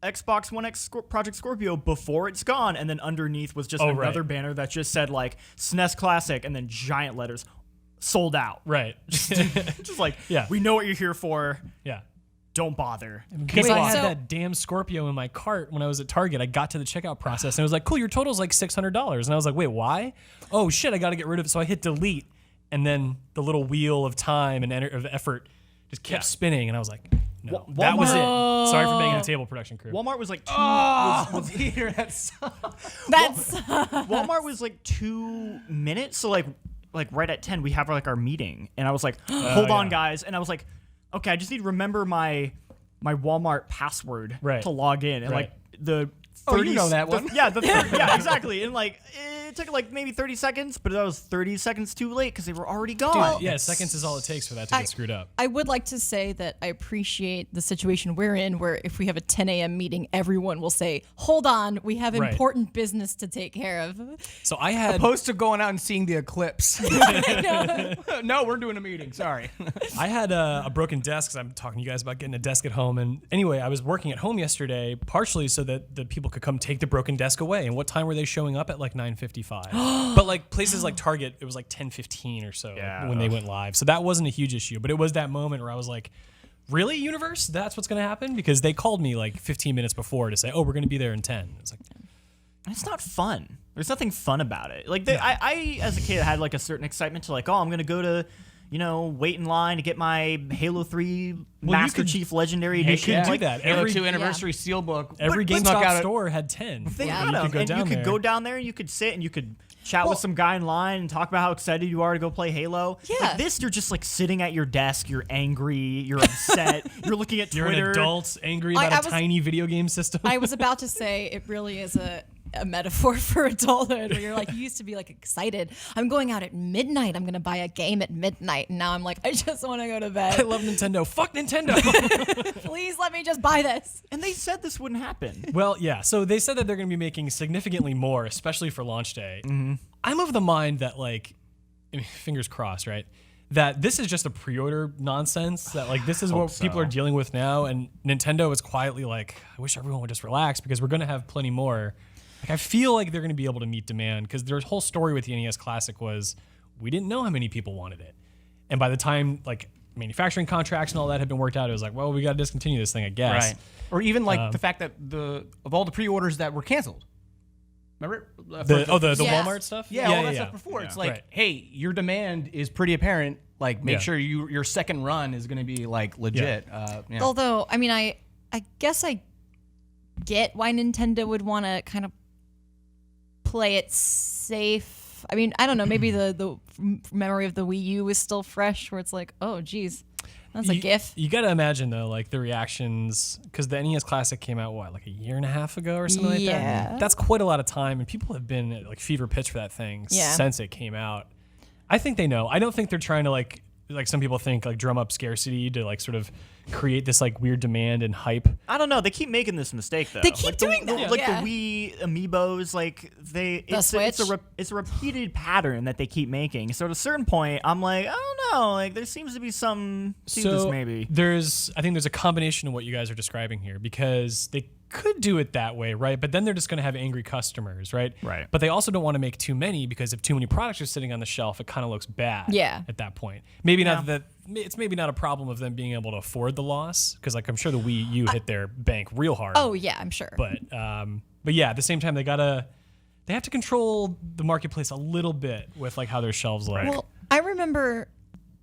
Xbox One X Project Scorpio before it's gone, and then underneath was just another banner that just said like SNES Classic, and then giant letters, sold out. Right. Just like, Yeah. we know what you're here for. Yeah. Don't bother. Because Wait, I had so- that damn Scorpio in my cart when I was at Target. I got to the checkout process and it was like, cool, your total's like $600. And I was like, wait, why? Oh shit, I got to get rid of it. So I hit delete, and then the little wheel of time and of effort just kept spinning, and I was like, no, that was it. Sorry for being in the table production crew. Walmart was like two. Peter, that's Walmart was like 2 minutes. So like right at 10, we have like our meeting, and I was like, hold on, guys, and I was like, okay, I just need to remember my Walmart password to log in, and like the 30 you know that one. Yeah, yeah, exactly. And like it took like maybe 30 seconds, but that was 30 seconds too late because they were already gone. Yeah, seconds is all it takes for that to get screwed up. I would like to say that I appreciate the situation we're in, where if we have a 10 a.m. meeting, everyone will say, hold on, we have important business to take care of. So I had opposed to going out and seeing the eclipse. No, we're doing a meeting. Sorry. I had a broken desk because I'm talking to you guys about getting a desk at home. And anyway, I was working at home yesterday, partially so that the people could come take the broken desk away. And what time were they showing up? At like 9:55. But like places like Target, it was like 10:15 or so when they went live. So that wasn't a huge issue. But it was that moment where I was like, really, universe? That's what's going to happen? Because they called me like 15 minutes before to say, oh, we're going to be there in 10. It's like, It's not fun. There's nothing fun about it. Like I as a kid had like a certain excitement to like, oh, I'm gonna go to, wait in line to get my Halo 3 Master Chief Legendary Edition. You could do Like, that. Halo Every 2 anniversary steelbook. every Snuck GameStop out store had 10. They Yeah. had You them, could go and down you could there. go down there and you could sit and you could chat with some guy in line and talk about how excited you are to go play Halo. Yeah. Like this, you're just like sitting at your desk, you're angry, you're upset, you're looking at You're Twitter. an adult angry I about a was- tiny video game system. I was about to say it really is a metaphor for adulthood, where you're like, you used to be like excited. I'm going out at midnight. I'm going to buy a game at midnight. And now I'm like, I just want to go to I bed. love Nintendo. Fuck Nintendo. Please let me just buy this. And they said this wouldn't happen. Well, yeah. So they said that they're going to be making significantly more, especially for launch day. I'm of the mind that, like, I mean, fingers crossed, right? That this is just a pre-order nonsense. That like this is what people are dealing with now, and Nintendo is quietly like, I wish everyone would just relax because we're going to have plenty more. Like I feel like they're going to be able to meet demand because their whole story with the NES Classic was we didn't know how many people wanted it, and by the time like manufacturing contracts and all that had been worked out, it was like, well, we got to discontinue this thing, I guess. Right. Or even like the fact that of all the pre-orders that were canceled. Remember? The Yeah. Walmart stuff. Yeah, all that stuff before. It's like, Right. hey, your demand is pretty apparent. Like, make Yeah. sure your second run is going to be like legit. Yeah. Although, I mean, I guess I get why Nintendo would want to kind of play it safe. I mean, I don't know. Maybe the memory of the Wii U is still fresh, where it's like, oh, geez, that's a GIF. You got to imagine though, like the reactions, because the NES Classic came out like a year and a half ago or something like Yeah. that. That's quite a lot of time, and people have been at like fever pitch for that thing since it came out. I think they know. I don't think they're trying to like some people think, like drum up scarcity to like sort of create this like weird demand and hype. I don't know. They keep making this mistake though. They keep doing that. Like Yeah. the Wii amiibos, like it's a repeated pattern that they keep making. So at a certain point, I'm like, I don't know. Like there seems to be some to this maybe. I think there's a combination of what you guys are describing here, because they could do it that way, right? But then they're just going to have angry customers, right? Right. But they also don't want to make too many, because if too many products are sitting on the shelf, it kind of looks bad. Yeah. At that point, maybe not that. It's maybe not a problem of them being able to afford the loss, because like I'm sure the Wii U hit their bank real hard. Oh yeah, I'm sure. But yeah, at the same time, they have to control the marketplace a little bit with like how their shelves look. Well, I remember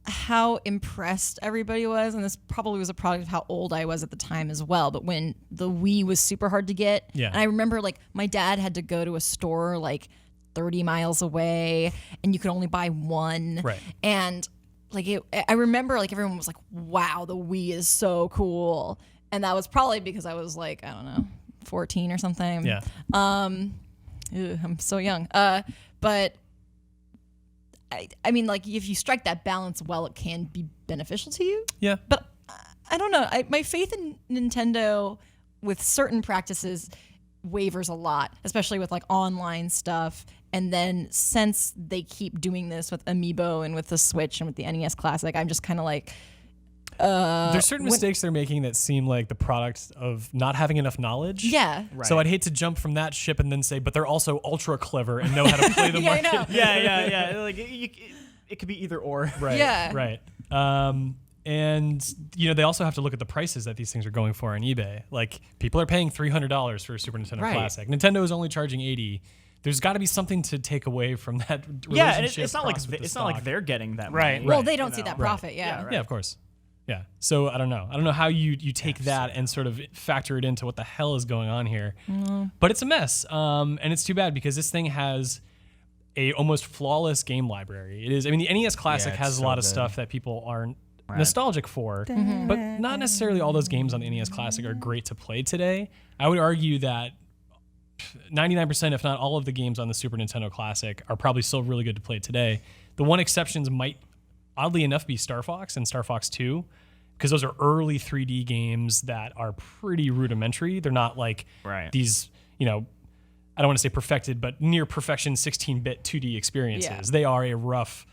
how impressed everybody was, and this probably was a product of how old I was at the time as well, but when the Wii was super hard to get, and I remember like my dad had to go to a store like 30 miles away, and you could only buy one. Right. And like I remember like everyone was like, wow, the Wii is so cool. And that was probably because I was like, I don't know, 14 or something. Yeah. I'm so young. But I mean, like, if you strike that balance well, it can be beneficial to you. Yeah. But I don't know. My faith in Nintendo with certain practices wavers a lot, especially with like online stuff. And then since they keep doing this with Amiibo and with the Switch and with the NES Classic, I'm just kind of like, there's certain mistakes they're making that seem like the product of not having enough knowledge. Yeah. Right. So I'd hate to jump from that ship and then say, but they're also ultra clever and know how to play the Yeah, I market. know. yeah. Like it could be either or. Right. Yeah. Right. And you know, they also have to look at the prices that these things are going for on eBay. Like people are paying $300 for a Super Nintendo Classic. Nintendo is only charging $80. There's got to be something to take away from that relationship. Yeah, and it's not like cost with the it's not like stock. they're getting that Right. money. Well, they don't see that profit. Yeah. right. Yeah, of course. Yeah. So I don't know how you take that and sort of factor it into what the hell is going on here. But it's a mess. And it's too bad, because this thing has a almost flawless game library. It is. I mean, the NES Classic has a lot of stuff that people aren't nostalgic for, but not necessarily all those games on the NES Classic are great to play today. I would argue that 99%, if not all of the games on the Super Nintendo Classic are probably still really good to play today. The one exceptions might, oddly enough, be Star Fox and Star Fox 2, because those are early 3D games that are pretty rudimentary. They're not like these, you know, I don't want to say perfected, but near perfection 16-bit 2D experiences. Yeah. They are a rough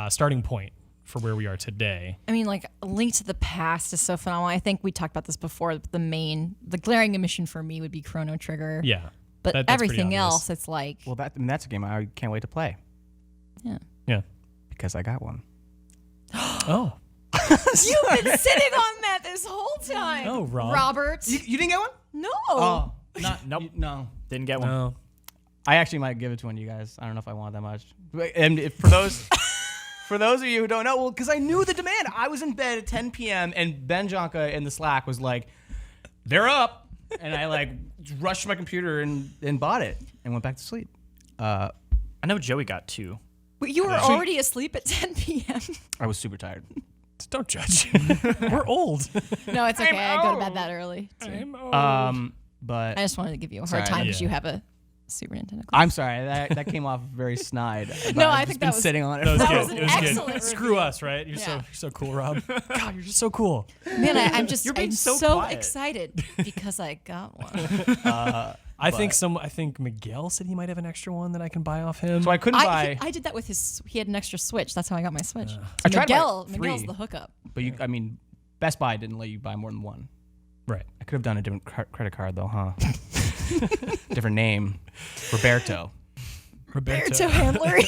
starting point for where we are today. I mean, like, A Link to the Past is so phenomenal. I think we talked about this before. The glaring omission for me would be Chrono Trigger. Yeah. But That's pretty everything obvious. else, it's like, Well, that's a game I can't wait to play Yeah. because I got one. Oh. you've been sitting on that this whole time. Oh, Rob. Robert. You didn't get one? No. Oh, Nope. no. Didn't get one. No. I actually might give it to one of you guys. I don't know if I want that much. And for those for those of you who don't know, well, because I knew the demand. I was in bed at 10 p.m. and Ben Jonka in the Slack was like, "They're up," and I like rushed to my computer and bought it and went back to sleep. I know Joey got two. But you were already asleep at 10 p.m. I was super tired. Don't judge. We're old. No, it's okay. I go to bed that early. too. But I just wanted to give you a hard Sorry. time because Yeah. you have a Super Nintendo. I'm sorry. That came off very snide. But No, I've I just think been that was- sitting on it. That was That good. was an It was excellent good. review. Screw us, right? You're Yeah. so cool, Rob. God, you're just so cool. Man, I'm just You're being I'm so so quiet. excited because I got one. I think Miguel said he might have an extra one that I can buy off him. So I couldn't buy. I did that with he had an extra Switch. That's how I got my Switch. I tried to buy Miguel's three. the hookup. But I mean, Best Buy didn't let you buy more than one. Right. I could have done a different credit card though, huh? Different name, Roberto. Roberto Handler.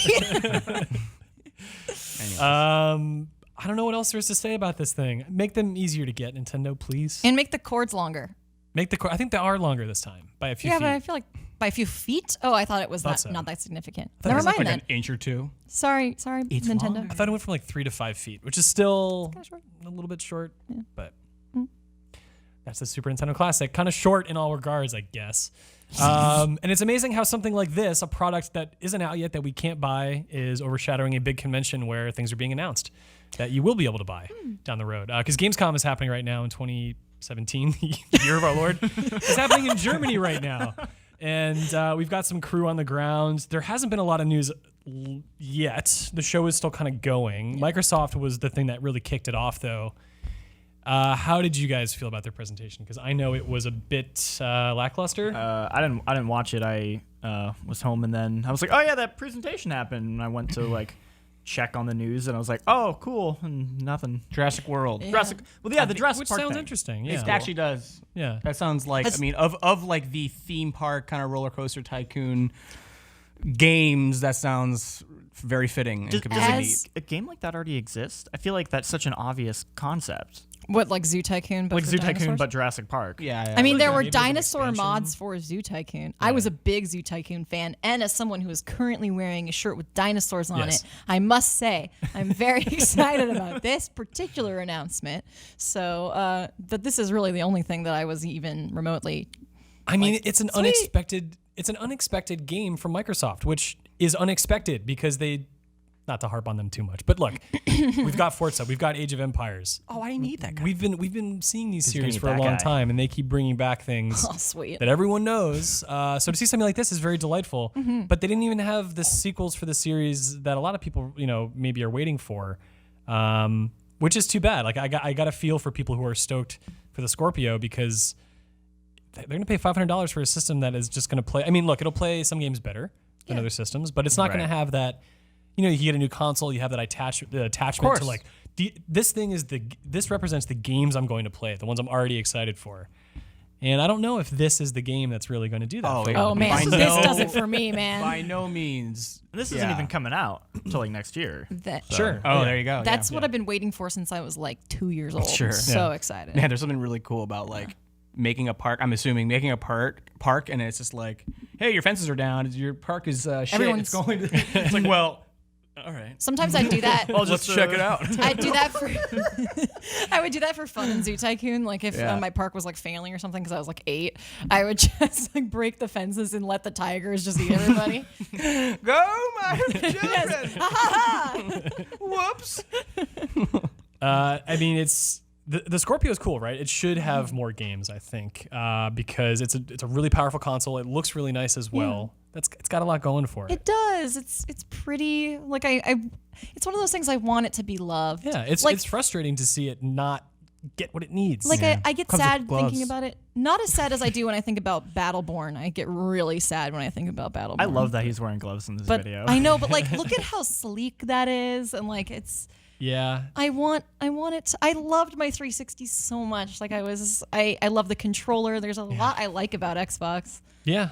Anyways. I don't know what else there is to say about this thing. Make them easier to get, Nintendo, please. And make the cords longer. I think they are longer this time by a few Yeah, feet. but I feel like by a few feet. Oh, I thought it was Thought so. not that significant. thought it Never was mind like then. an inch or two. Sorry, It's Nintendo. longer. I thought it went from like 3 to 5 feet, which is still Kinda short. a little bit short, but that's the Super Nintendo Classic. Kind of short in all regards, I guess. And it's amazing how something like this, a product that isn't out yet that we can't buy, is overshadowing a big convention where things are being announced that you will be able to buy down the road. Because Gamescom is happening right now in 2017, the year of our Lord. It's happening in Germany right now. And we've got some crew on the ground. There hasn't been a lot of news yet. The show is still kind of going. Microsoft was the thing that really kicked it off, though. How did you guys feel about their presentation? Because I know it was a bit lackluster. I didn't watch it. I was home and then I was like, oh yeah, that presentation happened. And I went to like check on the news and I was like, oh cool, and nothing. Jurassic World. Yeah. The Jurassic which Park sounds thing. interesting. Yeah, It actually does. Yeah. That sounds like, I mean, of like the theme park kind of roller coaster tycoon games, that sounds very fitting and could be really neat. Does a game like that already exist? I feel like that's such an obvious concept. What, like Zoo Tycoon? But Like for Zoo Tycoon, dinosaurs? but Jurassic Park. Yeah. I mean, there were Maybe there's an dinosaur expansion. mods for Zoo Tycoon. I was a big Zoo Tycoon fan, and as someone who is currently wearing a shirt with dinosaurs on Yes. it, I must say I'm very excited about this particular announcement. So, but this is really the only thing that I was even remotely. I mean, it's an sweet. unexpected game from Microsoft, which is unexpected because they, not to harp on them too much, but look, we've got Forza, we've got Age of Empires. Oh, I need that guy. We've been seeing these He's series gonna for a need that long guy. time, and they keep bringing back things Oh, sweet. that everyone knows. So to see something like this is very delightful. But they didn't even have the sequels for the series that a lot of people, maybe are waiting for, which is too bad. Like I got a feel for people who are stoked for the Scorpio because they're going to pay $500 for a system that is just going to play. I mean, look, it'll play some games better than other systems, but it's not going to have that. You get a new console, you have that attachment to like this represents the games I'm going to play, the ones I'm already excited for. And I don't know if this is the game that's really going to do that. Oh, for yeah. a lot Oh of man, people. this does it for me, man. By no means. And this isn't even coming out until like next year. Sure. Oh, Yeah. there you go. That's what I've been waiting for since I was like 2 years old. Sure. So excited. Man, there's something really cool about like making a park. I'm assuming making a park, and it's just like, hey, your fences are down. Your park is shit. Everyone's- It's going to. It's like, well, all right. Sometimes I do that. Let's check it out. I do that for. I would do that for fun in Zoo Tycoon. Like if Yeah. my park was like failing or something because I was like 8, I would just like break the fences and let the tigers just eat everybody. Go, my children. Whoops. I mean, it's the Scorpio is cool, right? It should have more games, I think, because it's a really powerful console. It looks really nice as well. It's got a lot going for it. It does. It's pretty. Like I it's one of those things I want it to be loved. Yeah, it's like, it's frustrating to see it not get what it needs. Like I get Comes with sad gloves. thinking about it. Not as sad as I do when I think about Battleborn. I get really sad when I think about Battleborn. I love that he's wearing gloves in this but video. I know, but like look at how sleek that is, and like it's. yeah. I want it. I loved my 360 so much. Like I love the controller. There's a lot I like about Xbox. Yeah.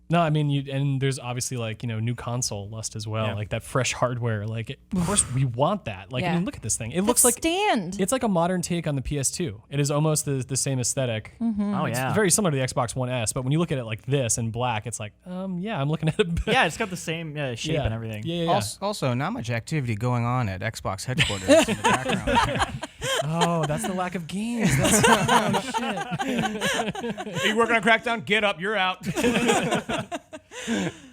No, I mean, and there's obviously like, new console lust as well, like that fresh hardware. Like, of course we want that. Like, I mean, look at this thing. It looks like stand. it's like a modern take on the PS2. It is almost the same aesthetic. Oh yeah. It's very similar to the Xbox One S, but when you look at it like this in black, it's like, yeah, I'm looking at it. Yeah, it's got the same shape and everything. Yeah. Also, not much activity going on at Xbox headquarters in the background there. Oh, that's the lack of games. That's Are you working on Crackdown? Get up, you're out.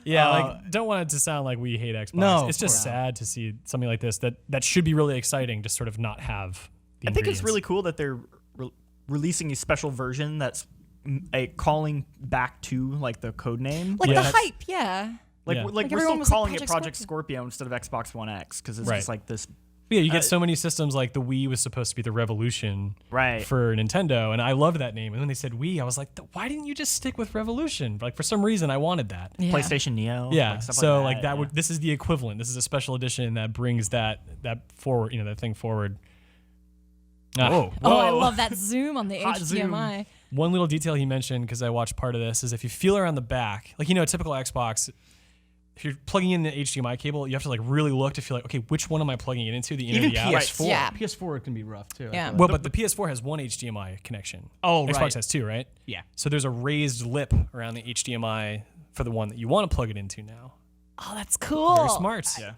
Yeah, like don't want it to sound like we hate Xbox. No, it's just sad to see something like this that should be really exciting to sort of not have. The I think it's ingredients. really cool that they're releasing a special version that's calling back to like the code name. Like Yeah. the hype, yeah. Like, Yeah. we're Like, still everyone was like, calling it Project Project Scorpio instead of Xbox One X because it's Right. just like this. Yeah, you get so many systems like the Wii was supposed to be the Revolution Right. for Nintendo, and I loved that name. And when they said Wii, I was like, why didn't you just stick with Revolution? Like for some reason, I wanted that. Yeah. PlayStation Neo. Yeah, like, stuff so like that. would this is the equivalent. This is a special edition that brings that forward, that thing forward. Whoa. Oh, I love that zoom on the Hot zoom. HDMI. One little detail he mentioned, because I watched part of this, is if you feel around the back, like, a typical Xbox, if you're plugging in the HDMI cable, you have to like really look to feel like, okay, which one am I plugging it into? The in or Even the out? PS4. Yeah. PS4 can be rough too. I Yeah. feel like. Well, but the PS4 has one HDMI connection. Oh, Xbox right. has two, right? Yeah. So there's a raised lip around the HDMI for the one that you want to plug it into now. Oh, that's cool. Very smart. Yeah.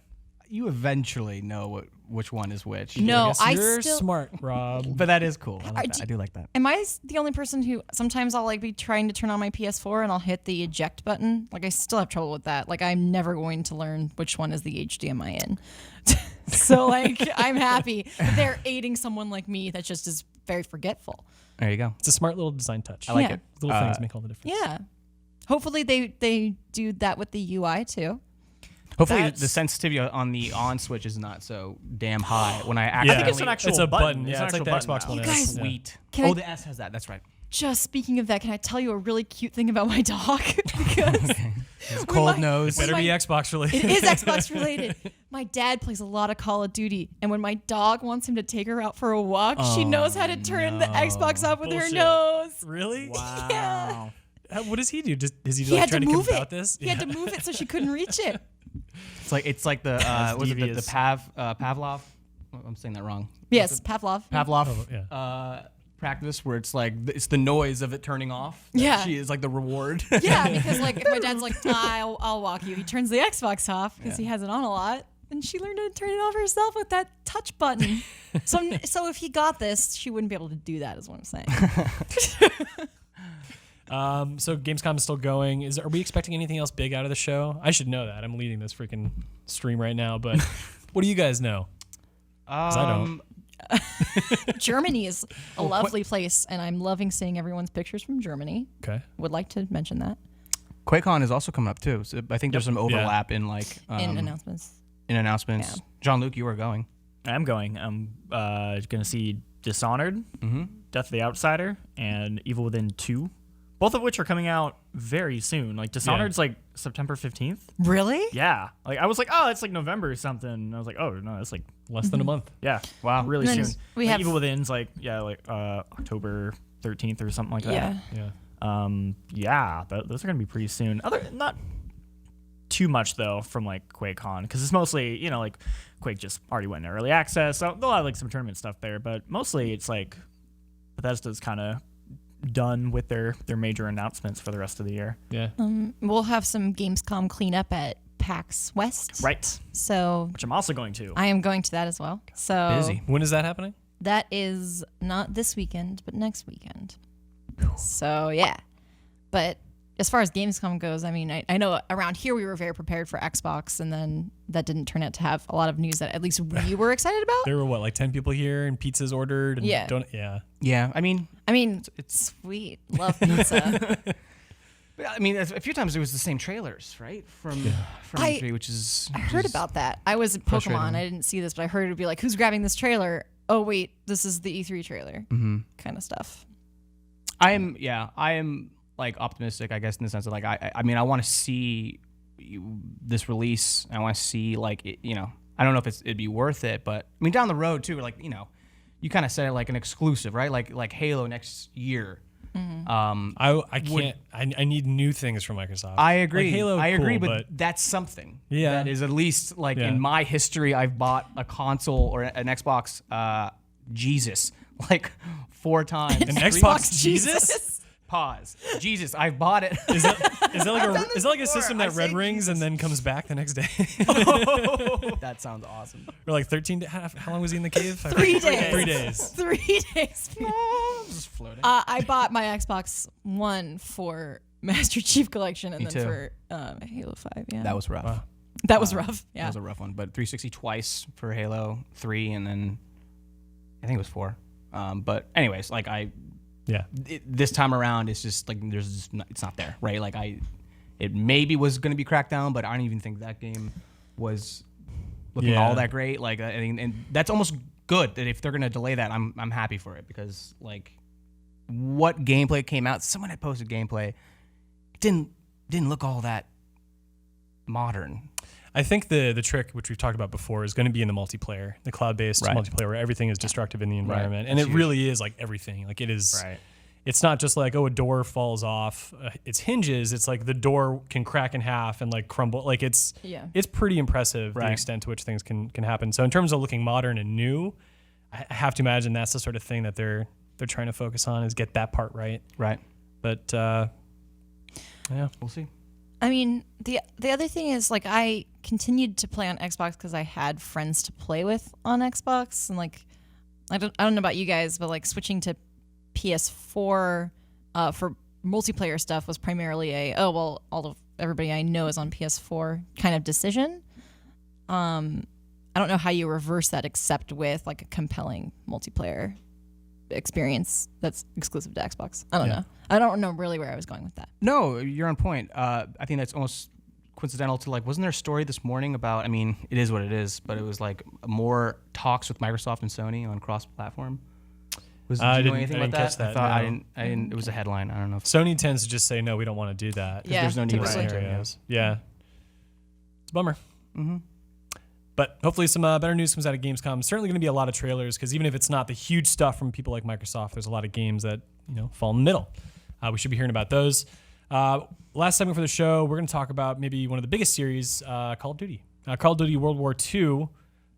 You eventually know which one is which. No, guess I you're still. smart, Rob. But that is cool. I like Are- that. I do like that. Am I the only person who sometimes I'll like be trying to turn on my PS4 and I'll hit the eject button? Like I still have trouble with that. Like I'm never going to learn which one is the HDMI in. So like I'm happy that they're aiding someone like me that just is very forgetful. There you go. It's a smart little design touch. I like Yeah. it. Little things make all the difference. Yeah. Hopefully they do that with the UI too. Hopefully the sensitivity on the on switch is not so damn high when I accidentally. I think it's an actual It's a button. It's Yeah, an it's like the actual Xbox button One now. S. You guys- Yeah. Sweet. Can I- the S has that. That's right. Just speaking of that, can I tell you a really cute thing about my dog? Because Cold my- nose. Better be Xbox related. it is Xbox related. My dad plays a lot of Call of Duty, and when my dog wants him to take her out for a walk, she knows how to turn the Xbox off with her Bullshit. nose. Really? Wow. Yeah. What does he do? Is he He like had trying to to move about it. this? He had to move it so she couldn't reach it. It's like the was it the devious. Pavlov? I'm saying that wrong. Yes, Pavlov. Pavlov yeah. practice where it's like it's the noise of it turning off. Yeah. She is like the reward. Yeah, because like if my dad's like, I'll walk you, he turns the Xbox off because he has it on a lot, and she learned to turn it off herself with that touch button. So if he got this, she wouldn't be able to do that. Is what I'm saying. So Gamescom is still going. Are we expecting anything else big out of the show? I should know that. I'm leading this freaking stream right now, but what do you guys know? 'Cause I don't. Germany is a lovely place, and I'm loving seeing everyone's pictures from Germany. Okay. Would like to mention that QuakeCon is also coming up too. So I think there's some overlap in like in announcements. in announcements. Yeah. Jean-Luc, you are going. I'm going. I'm going to see Dishonored, Death of the Outsider, and Evil Within 2. Both of which are coming out very soon. Like Dishonored's like September 15th. Really? Yeah. Like I was like, oh, it's like November or something. And I was like, oh no, it's like Less than a month. yeah, wow, really Then soon. we Like, have- Evil Within's like October 13th or something like that. Yeah. Those are gonna be pretty soon. Not too much though from like QuakeCon because it's mostly like Quake just already went in early access, so they'll have like some tournament stuff there, but mostly it's like Bethesda's kind of done with their major announcements for the rest of the year. Yeah. We'll have some Gamescom cleanup at PAX West. Right. So Which I'm also going to. I am going to that as well. So Busy. When is that happening? that is not this weekend, but next weekend. So yeah. But as far as Gamescom goes, I mean, I know around here we were very prepared for Xbox, and then that didn't turn out to have a lot of news that at least we were excited about. There were what, like 10 people here and pizzas ordered? And Yeah. Yeah, I mean, It's sweet. Love pizza. I mean, a few times it was the same trailers, right? From I- E3, which is I heard about that. I was at Pokemon. frustrating. I didn't see this, but I heard it would be like, who's grabbing this trailer? Oh, wait, this is the E3 trailer. Kind of stuff. I am like optimistic, I guess, in the sense of like I mean, I want to see this release. I want to see like it, I don't know if it'd be worth it, but I mean, down the road too, like you kind of said it like an exclusive, right? Like Halo next year. I can't. I need new things from Microsoft. I agree. Like Halo, I agree, cool, but that's something. Yeah. That is at least like Yeah. in my history, I've bought a console or an Xbox. Jesus, like 4 times. An Xbox Jesus? Pause. Jesus, I've bought it. Is that like a system I that red say rings and then comes back the next day? That sounds awesome. Or like 13. How long was he in the cave? 3 days. 3 days. 3 days. Just floating. I bought my Xbox One for Master Chief Collection and Me then too. for Halo 5. Yeah. That was rough. Wow. That was rough. That Yeah. was a rough one. But 360 twice for Halo 3, and then I think it was 4. But anyways, like this time around, it's just like it's not there, right? Like it maybe was going to be Crackdown, but I don't even think that game was looking all that great. Like, and that's almost good that if they're going to delay that, I'm happy for it because like what gameplay came out, someone had posted gameplay, it didn't look all that modern. I think the trick, which we've talked about before, is going to be in the multiplayer, the cloud-based Right. multiplayer, where everything is destructive in the environment, and That's it huge. really is like everything. Like it is. Right. It's not just like, oh, a door falls off its hinges. It's like the door can crack in half and like crumble. Like it's pretty impressive the Right. extent to which things can happen. So in terms of looking modern and new, I have to imagine that's the sort of thing that they're trying to focus on, is get that part right. Right. But yeah, We'll see. I mean, the other thing is like I continued to play on Xbox because I had friends to play with on Xbox, and like I don't know about you guys, but like switching to PS4 for multiplayer stuff was primarily all of everybody I know is on PS4 kind of decision. I don't know how you reverse that except with like a compelling multiplayer experience that's exclusive to Xbox. I don't know. I don't know really where I was going with that. No, you're on point. I think that's almost coincidental to like, wasn't there a story this morning about? I mean, it is what it is, but it was like more talks with Microsoft and Sony on cross-platform. Did you know anything about that? That. I thought No. I didn't. It was a headline. I don't know. If Sony tends to just say no, we don't want to do that. Yeah, there's no need for typically. scenarios. Yeah, it's a bummer. Mm-hmm. But hopefully some better news comes out of Gamescom. Certainly going to be a lot of trailers because even if it's not the huge stuff from people like Microsoft, there's a lot of games that fall in the middle. We should be hearing about those. Last segment for the show, we're going to talk about maybe one of the biggest series, Call of Duty. Call of Duty World War II,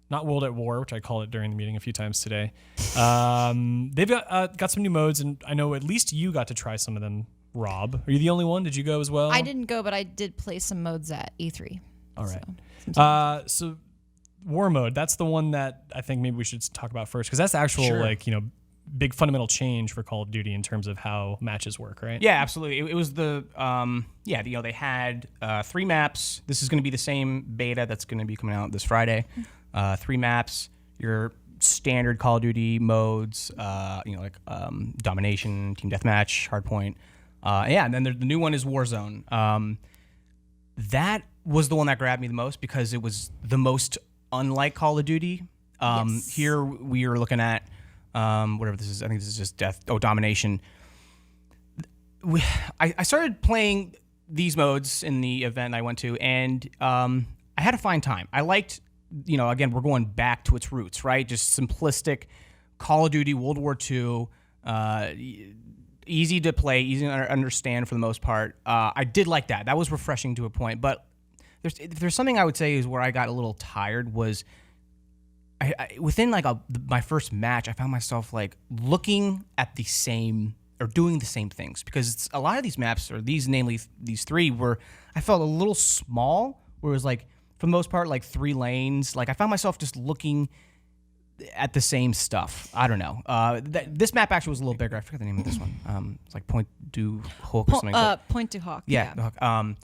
not World at War, which I called it during the meeting a few times today. They've got some new modes, and I know at least you got to try some of them, Rob. Are you the only one? Did you go as well? I didn't go, but I did play some modes at E3. All right. So War mode, that's the one that I think maybe we should talk about first because that's the actual big fundamental change for Call of Duty in terms of how matches work, right? Yeah, absolutely. It was the they had 3 maps. This is going to be the same beta that's going to be coming out this Friday. 3 maps, your standard Call of Duty modes, domination, team deathmatch, hardpoint. And then the new one is Warzone. That was the one that grabbed me the most because it was the most unlike Call of Duty. Yes. Here we are looking at whatever this is. I think this is just domination. I started playing these modes in the event I went to, and I had to find time. I liked, again, we're going back to its roots, right? Just simplistic Call of Duty World War II, easy to play, easy to understand for the most part. I did like that. That was refreshing to a point. But if there's something I would say is where I got a little tired was within my first match, I found myself like looking at the same or doing the same things because a lot of these maps, or namely these 3, were I felt a little small. Where it was like for the most part like 3 lanes. Like I found myself just looking at the same stuff. I don't know. This map actually was a little bigger. I forget the name of this one. It's like Point du Hoc or something like that. Point du Hoc. Yeah.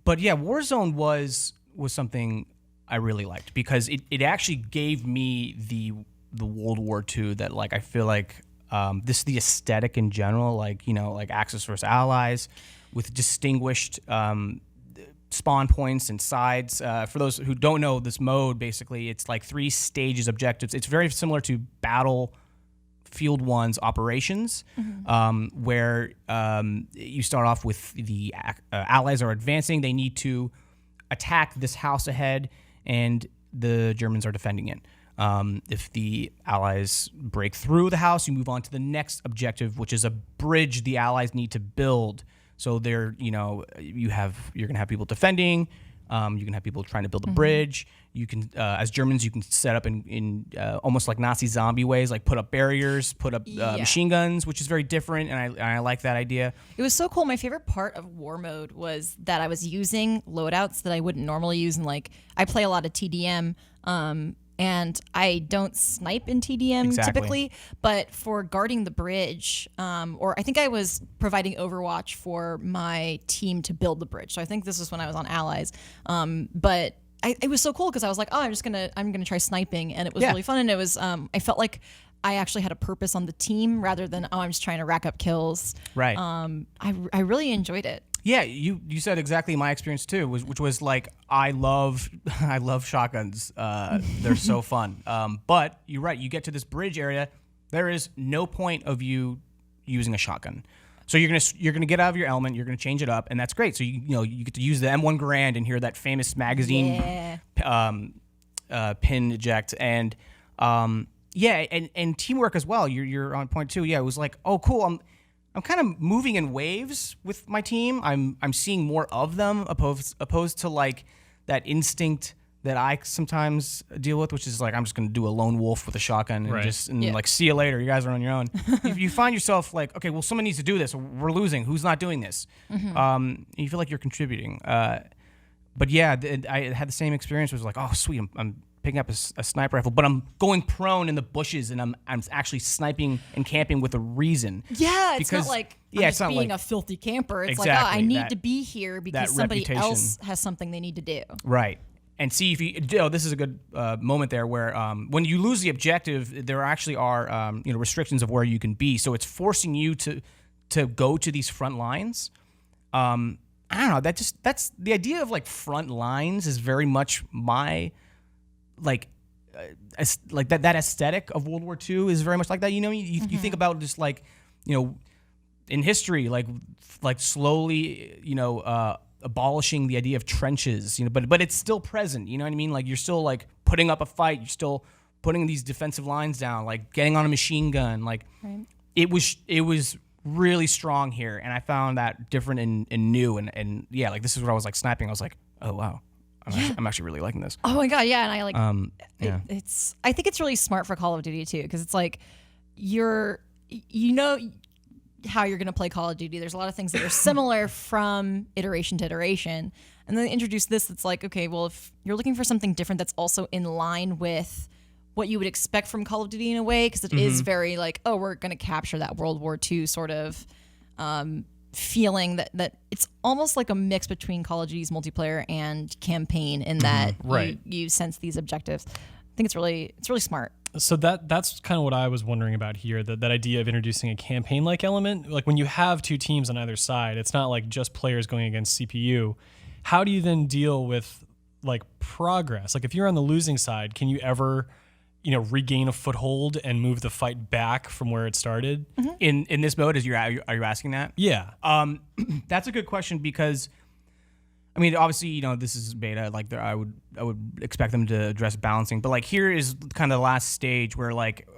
But yeah, Warzone was something I really liked because it actually gave me the World War II that like I feel like the aesthetic in general, like Axis versus Allies with distinguished spawn points and sides. For those who don't know this mode, basically it's like 3 stages objectives. It's very similar to Battlefield 1's Operations, where you start off with the Allies are advancing. They need to attack this house ahead, and the Germans are defending it. If the Allies break through the house, you move on to the next objective, which is a bridge the Allies need to build. So you're gonna have people defending. You can have people trying to build a bridge. You can, as Germans, you can set up in almost like Nazi zombie ways, like put up barriers, put up machine guns, which is very different, and I like that idea. It was so cool. My favorite part of War Mode was that I was using loadouts that I wouldn't normally use, and like I play a lot of TDM, and I don't snipe in TDM typically, but for guarding the bridge, or I think I was providing Overwatch for my team to build the bridge. So I think this was when I was on Allies, but it was so cool because I was like, oh, I'm gonna try sniping, and it was really fun, and it was I felt like I actually had a purpose on the team rather than I'm just trying to rack up kills. Right. I really enjoyed it. Yeah, you said exactly my experience too, which was like I love shotguns. They're so fun. But you're right. You get to this bridge area, there is no point of you using a shotgun. So you're gonna get out of your element. You're gonna change it up, and that's great. So you get to use the M1 Garand and hear that famous magazine pin eject, and and teamwork as well. You're on point too. Yeah, it was like, oh cool. I'm kind of moving in waves with my team. I'm seeing more of them opposed to like that instinct that I sometimes deal with, which is like I'm just going to do a lone wolf with a shotgun and like see you later. You guys are on your own. You find yourself like, okay, well someone needs to do this. We're losing. Who's not doing this? You feel like you're contributing. But yeah, I had the same experience. It was like, oh sweet, I'm picking up a sniper rifle, but I'm going prone in the bushes and I'm actually sniping and camping with a reason. Yeah, it's not like I'm just being a filthy camper. It's like, oh, I need to be here because somebody else has something they need to do. Right. And see if you. This is a good moment there where when you lose the objective, there actually are restrictions of where you can be. So it's forcing you to go to these front lines. I don't know. That's the idea of like front lines is very much my like that aesthetic of World War II is very much like that. You know, you think about just like, you know, in history, like slowly, you know, abolishing the idea of trenches, you know, but it's still present. You know what I mean? Like you're still like putting up a fight. You're still putting these defensive lines down, like getting on a machine gun. Like it was really strong here, and I found that different and new. And yeah, like this is what I was like sniping. I was like, oh wow. I'm actually really liking this. Oh my god, yeah, and I like it's. I think it's really smart for Call of Duty too, because it's like you know how you're going to play Call of Duty. There's a lot of things that are similar from iteration to iteration, and then they introduce this. That's like, okay, well, if you're looking for something different, that's also in line with what you would expect from Call of Duty in a way, because it is very like, oh, we're going to capture that World War II sort of feeling that it's almost like a mix between Call of Duty's multiplayer and campaign in that you sense these objectives. I think it's really smart. So that's kind of what I was wondering about here, that idea of introducing a campaign-like element. Like when you have two teams on either side, it's not like just players going against CPU. How do you then deal with like progress? Like if you're on the losing side, can you ever, you know, regain a foothold and move the fight back from where it started? In this mode, are you asking that? Yeah. That's a good question, because I mean, obviously, you know, this is beta. Like, I would expect them to address balancing, but like here is kind of the last stage where like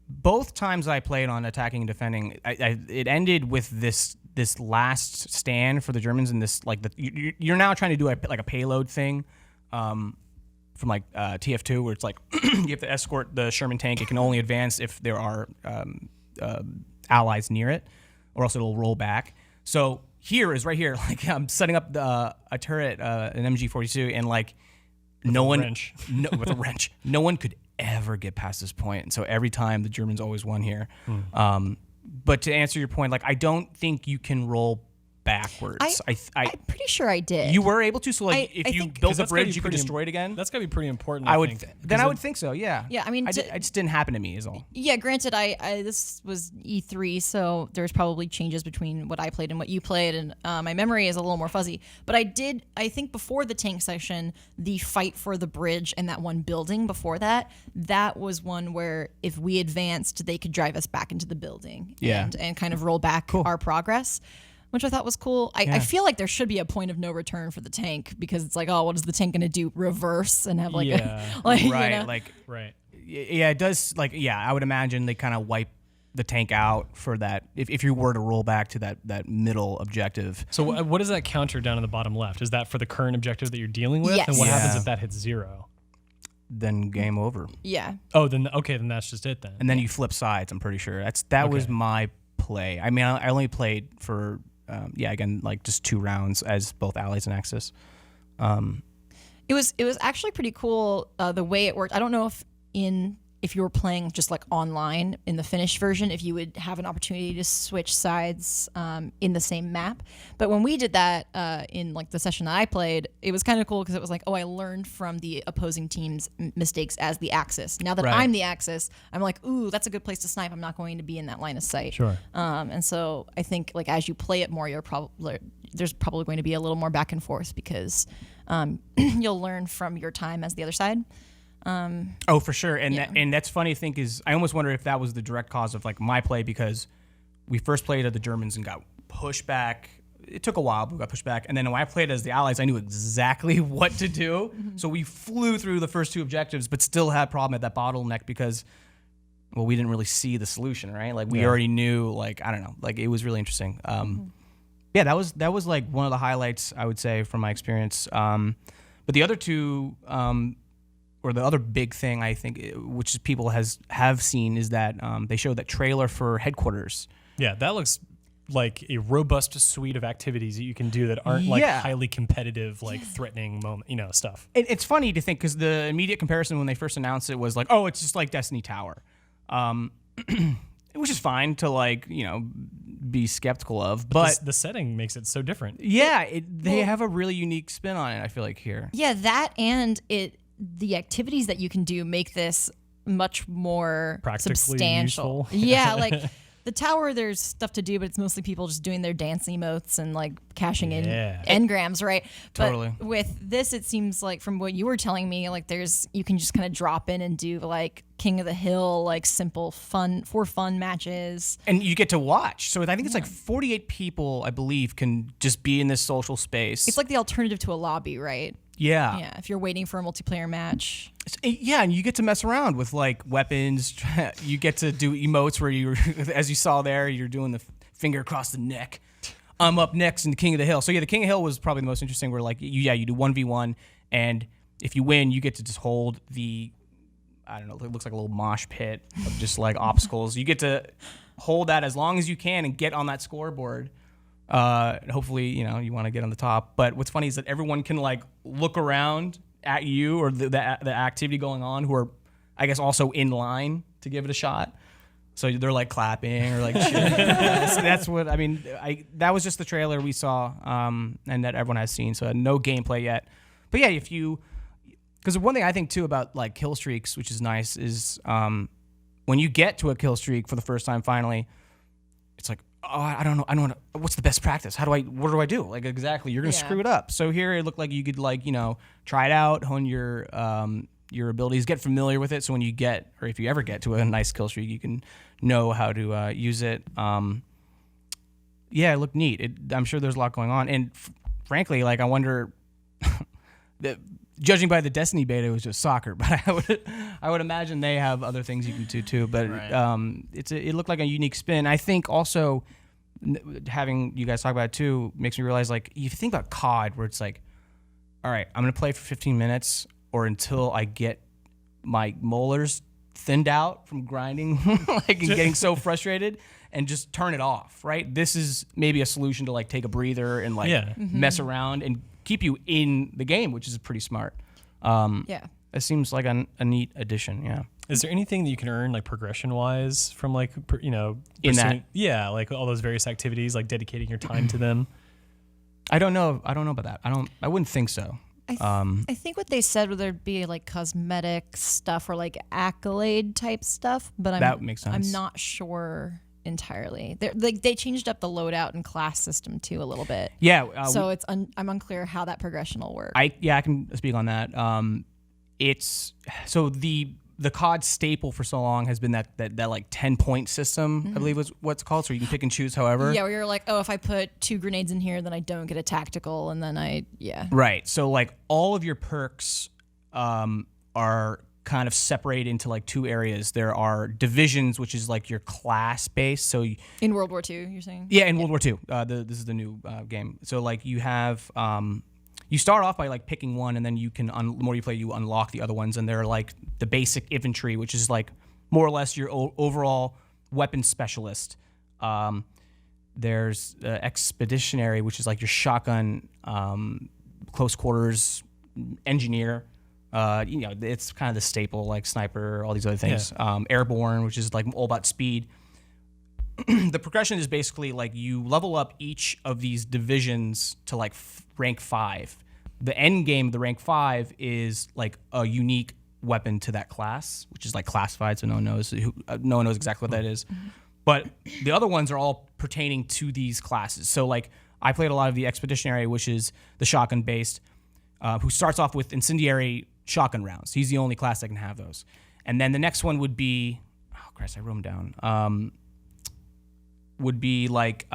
both times I played on attacking and defending, it ended with this last stand for the Germans, and this like you're now trying to do like a payload thing. From like TF2, where it's like you have to escort the Sherman tank. It can only advance if there are allies near it, or else it'll roll back. So here is right here, like I'm setting up a turret, an MG42, and like with a wrench. No one could ever get past this point, and so every time the Germans always won here. But to answer your point, like I don't think you can roll backwards. I'm pretty sure I did. You were able to, so like if you build a bridge, you could pretty destroy it again. That's gotta be pretty important. I would think so. Yeah. Yeah. I mean, it just didn't happen to me, is all. Yeah. Granted, I this was E3, so there's probably changes between what I played and what you played, and my memory is a little more fuzzy. But I think before the tank section, the fight for the bridge and that one building before that was one where if we advanced, they could drive us back into the building. Yeah. And kind of roll back our progress, which I thought was cool. I feel like there should be a point of no return for the tank, because it's like, oh, what is the tank going to do? Reverse and have like right, you know? like right. Yeah, it does. Like, yeah, I would imagine they kind of wipe the tank out for that if you were to roll back to that middle objective. So what does that counter down in the bottom left? Is that for the current objective that you're dealing with? Yes. And what happens if that hits 0? Then game over. Yeah. Oh, then that's just it then. And then you flip sides. I'm pretty sure that was my play. I mean, I only played for. Again, like just 2 rounds as both Allies and Axis. It was actually pretty cool the way it worked. I don't know if you were playing just like online in the finished version, if you would have an opportunity to switch sides in the same map. But when we did that in like the session that I played, it was kind of cool because it was like, oh, I learned from the opposing team's mistakes as the Axis. Now that I'm the Axis, I'm like, ooh, that's a good place to snipe. I'm not going to be in that line of sight. Sure. And so I think like as you play it more, there's probably going to be a little more back and forth, because you'll learn from your time as the other side. Oh, for sure. And that's funny to think is I almost wonder if that was the direct cause of like my play, because we first played at the Germans and got pushed back. It took a while, but we got pushed back. And then when I played as the Allies, I knew exactly what to do. So we flew through the first 2 objectives, but still had a problem at that bottleneck because, well, we didn't really see the solution, right? Like we already knew, like, I don't know, like it was really interesting. Yeah, that was like one of the highlights, I would say, from my experience. But the other 2, or the other big thing I think, which people have seen, is that they showed that trailer for Headquarters. Yeah, that looks like a robust suite of activities that you can do that aren't like highly competitive, like threatening moment, stuff. It's funny to think, because the immediate comparison when they first announced it was like, oh, it's just like Destiny Tower, which is fine to like, be skeptical of, but the setting makes it so different. Yeah, they have a really unique spin on it, I feel like, here. Yeah, that and the activities that you can do make this much more practically substantial. useful. Yeah, like the tower, there's stuff to do, but it's mostly people just doing their dance emotes and like cashing in engrams, right? Totally. But with this, it seems like from what you were telling me, like you can just kind of drop in and do like King of the Hill, like simple fun matches. And you get to watch. So I think it's like 48 people, I believe, can just be in this social space. It's like the alternative to a lobby, right? Yeah. Yeah, if you're waiting for a multiplayer match. Yeah, and you get to mess around with like weapons. You get to do emotes where you, as you saw there, you're doing the finger across the neck. I'm up next in the King of the Hill. So yeah, the King of the Hill was probably the most interesting. Where like you do 1v1, and if you win, you get to just hold the, I don't know, it looks like a little mosh pit of just like obstacles. You get to hold that as long as you can and get on that scoreboard. Hopefully, you want to get on the top. But what's funny is that everyone can like look around at you or the activity going on, who are, I guess, also in line to give it a shot. So they're like clapping or like cheering. So that's what I mean. That was just the trailer we saw, and that everyone has seen. So no gameplay yet. But yeah, because one thing I think too about like kill streaks, which is nice, is when you get to a kill streak for the first time, finally, it's like, oh, I don't know. What's the best practice? What do I do? Like, exactly. You're going to screw it up. So here it looked like you could like, try it out, hone your abilities, get familiar with it. So when you get, or if you ever get to a nice kill streak, you can know how to use it. It looked neat. I'm sure there's a lot going on. And frankly, like, I wonder, judging by the Destiny beta, it was just soccer, but I would imagine they have other things you can do too. But it looked like a unique spin. I think also having you guys talk about it too makes me realize, like, if you think about COD, where it's like, all right, I'm gonna play for 15 minutes or until I get my molars thinned out from grinding, like, and getting so frustrated, and just turn it off. Right? This is maybe a solution to like take a breather and like mess around and keep you in the game, which is pretty smart. It seems like a neat addition. Yeah. Is there anything that you can earn, like, progression-wise from, like, in that? Yeah, like all those various activities, like dedicating your time to them. I don't know about that. I wouldn't think so. I think what they said would there'd be like cosmetic stuff or like accolade type stuff, but that makes sense. I'm not sure entirely. They changed up the loadout and class system too a little bit. Yeah. So I'm unclear how that progression will work. I can speak on that. It's so the COD staple for so long has been that like 10-point system, I believe was what's called, so you can pick and choose however. Yeah, where you're like, oh, if I put 2 grenades in here, then I don't get a tactical, and then Right. So like all of your perks are kind of separated into like 2 areas. There are divisions, which is like your class base. So in World War II, you're saying? Yeah, in World War II. This is the new game. So like you have you start off by like picking one, and then you can the more you play, you unlock the other ones, and they're like the basic infantry, which is like more or less your overall weapon specialist. There's expeditionary, which is like your shotgun, close quarters engineer. It's kind of the staple, like sniper, all these other things. Yeah. Airborne, which is like all about speed. The progression is basically like you level up each of these divisions to like rank 5. The end game, the rank 5, is like a unique weapon to that class, which is like classified, so no one knows exactly what that is. But the other ones are all pertaining to these classes. So like I played a lot of the expeditionary, which is the shotgun based, who starts off with incendiary shotgun rounds. He's the only class that can have those. And then the next one would be, oh Christ, I wrote them down. Would be like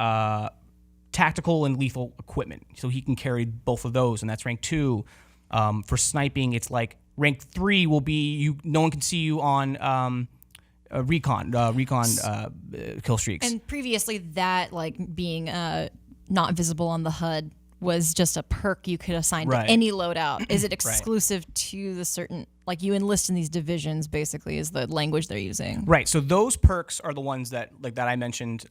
tactical and lethal equipment. So he can carry both of those, and that's rank 2. For sniping, it's like rank 3 will be no one can see you on recon kill streaks. And previously that, like, being not visible on the HUD was just a perk you could assign to any loadout. Is it exclusive to the certain, like, you enlist in these divisions, basically, is the language they're using? Right. So those perks are the ones that I mentioned.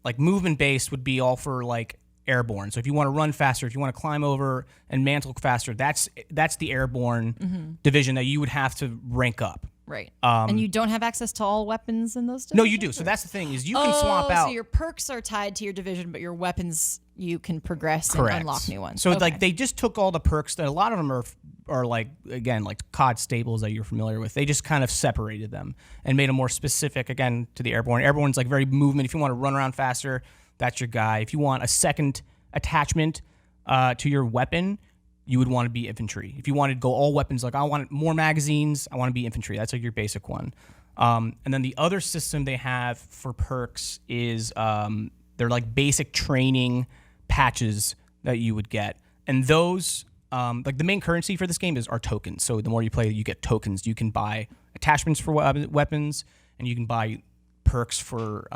Like movement based would be all for like airborne. So if you want to run faster, if you want to climb over and mantle faster, that's the airborne division that you would have to rank up. Right. And you don't have access to all weapons in those divisions? No, you do. So that's the thing, is you can swap out. So your perks are tied to your division, but your weapons, you can progress and unlock new ones. So like they just took all the perks, that a lot of them are are like COD staples that you're familiar with. They just kind of separated them and made them more specific, again, to the airborne. Airborne's like very movement. If you want to run around faster, that's your guy. If you want a second attachment to your weapon, you would want to be infantry. If you wanted to go all weapons, like I want more magazines, I want to be infantry. That's like your basic one. And then the other system they have for perks is they're like basic training patches that you would get. And those, like the main currency for this game are tokens. So the more you play, you get tokens. You can buy attachments for weapons, and you can buy perks for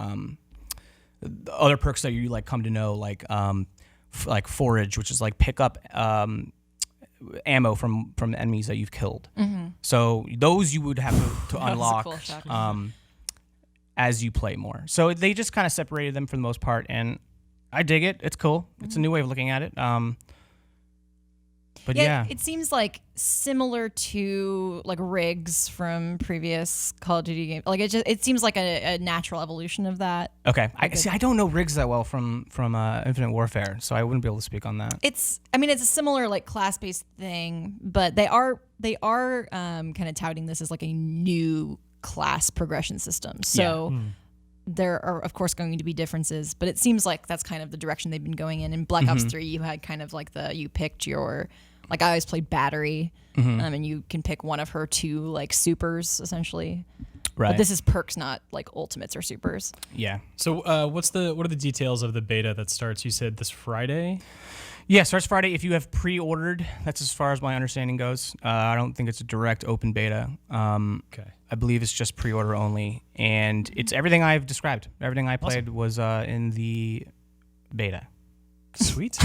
other perks that you like come to know, like forage, which is like pick up ammo from enemies that you've killed. Mm-hmm. So those you would have to unlock cool as you play more. So they just kind of separated them for the most part, and I dig it. It's cool. It's a new way of looking at it. But yeah, it seems like similar to like rigs from previous Call of Duty games. Like it seems like a natural evolution of that. Okay, I don't know rigs that well from Infinite Warfare, so I wouldn't be able to speak on that. It's a similar like class-based thing, but they are kind of touting this as like a new class progression system. So. Yeah. There are, of course, going to be differences, but it seems like that's kind of the direction they've been going in. In Black Ops 3, you had kind of like you picked your, like I always played Battery, and you can pick one of her 2 like supers, essentially. Right. But this is perks, not like ultimates or supers. Yeah. So what are the details of the beta that starts, you said, this Friday? Yeah, starts Friday. If you have pre-ordered, that's as far as my understanding goes. I don't think it's a direct open beta. Okay. I believe it's just pre-order only, and it's everything I've described. Everything I played was in the beta. Sweet.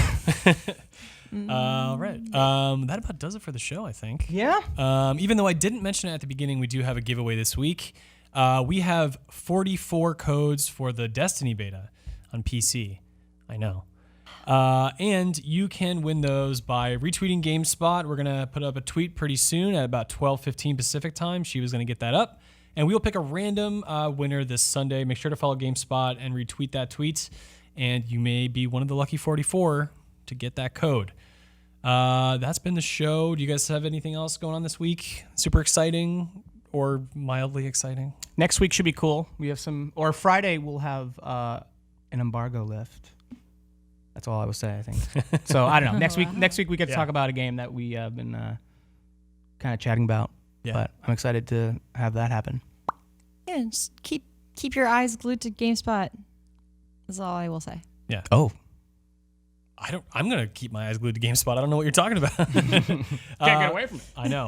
All right. That about does it for the show, I think. Yeah. Even though I didn't mention it at the beginning, we do have a giveaway this week. We have 44 codes for the Destiny beta on PC. I know. And you can win those by retweeting GameSpot. We're going to put up a tweet pretty soon at about 12:15 Pacific time. She was going to get that up. And we'll pick a random winner this Sunday. Make sure to follow GameSpot and retweet that tweet. And you may be one of the lucky 44 to get that code. That's been the show. Do you guys have anything else going on this week? Super exciting or mildly exciting? Next week should be cool. We have or Friday we'll have an embargo lift. That's all I would say, I think. So I don't know. Next week we get to talk about a game that we have been kind of chatting about. Yeah. But I'm excited to have that happen. Yeah, just keep your eyes glued to GameSpot. That's all I will say. Yeah. Oh. I'm gonna keep my eyes glued to GameSpot. I don't know what you're talking about. Can't get away from it. I know.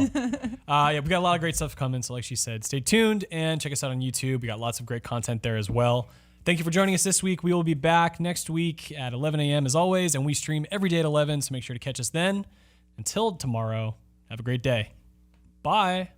Yeah, we got a lot of great stuff coming. So like she said, stay tuned and check us out on YouTube. We got lots of great content there as well. Thank you for joining us this week. We will be back next week at 11 a.m. as always, and we stream every day at 11, so make sure to catch us then. Until tomorrow, have a great day. Bye.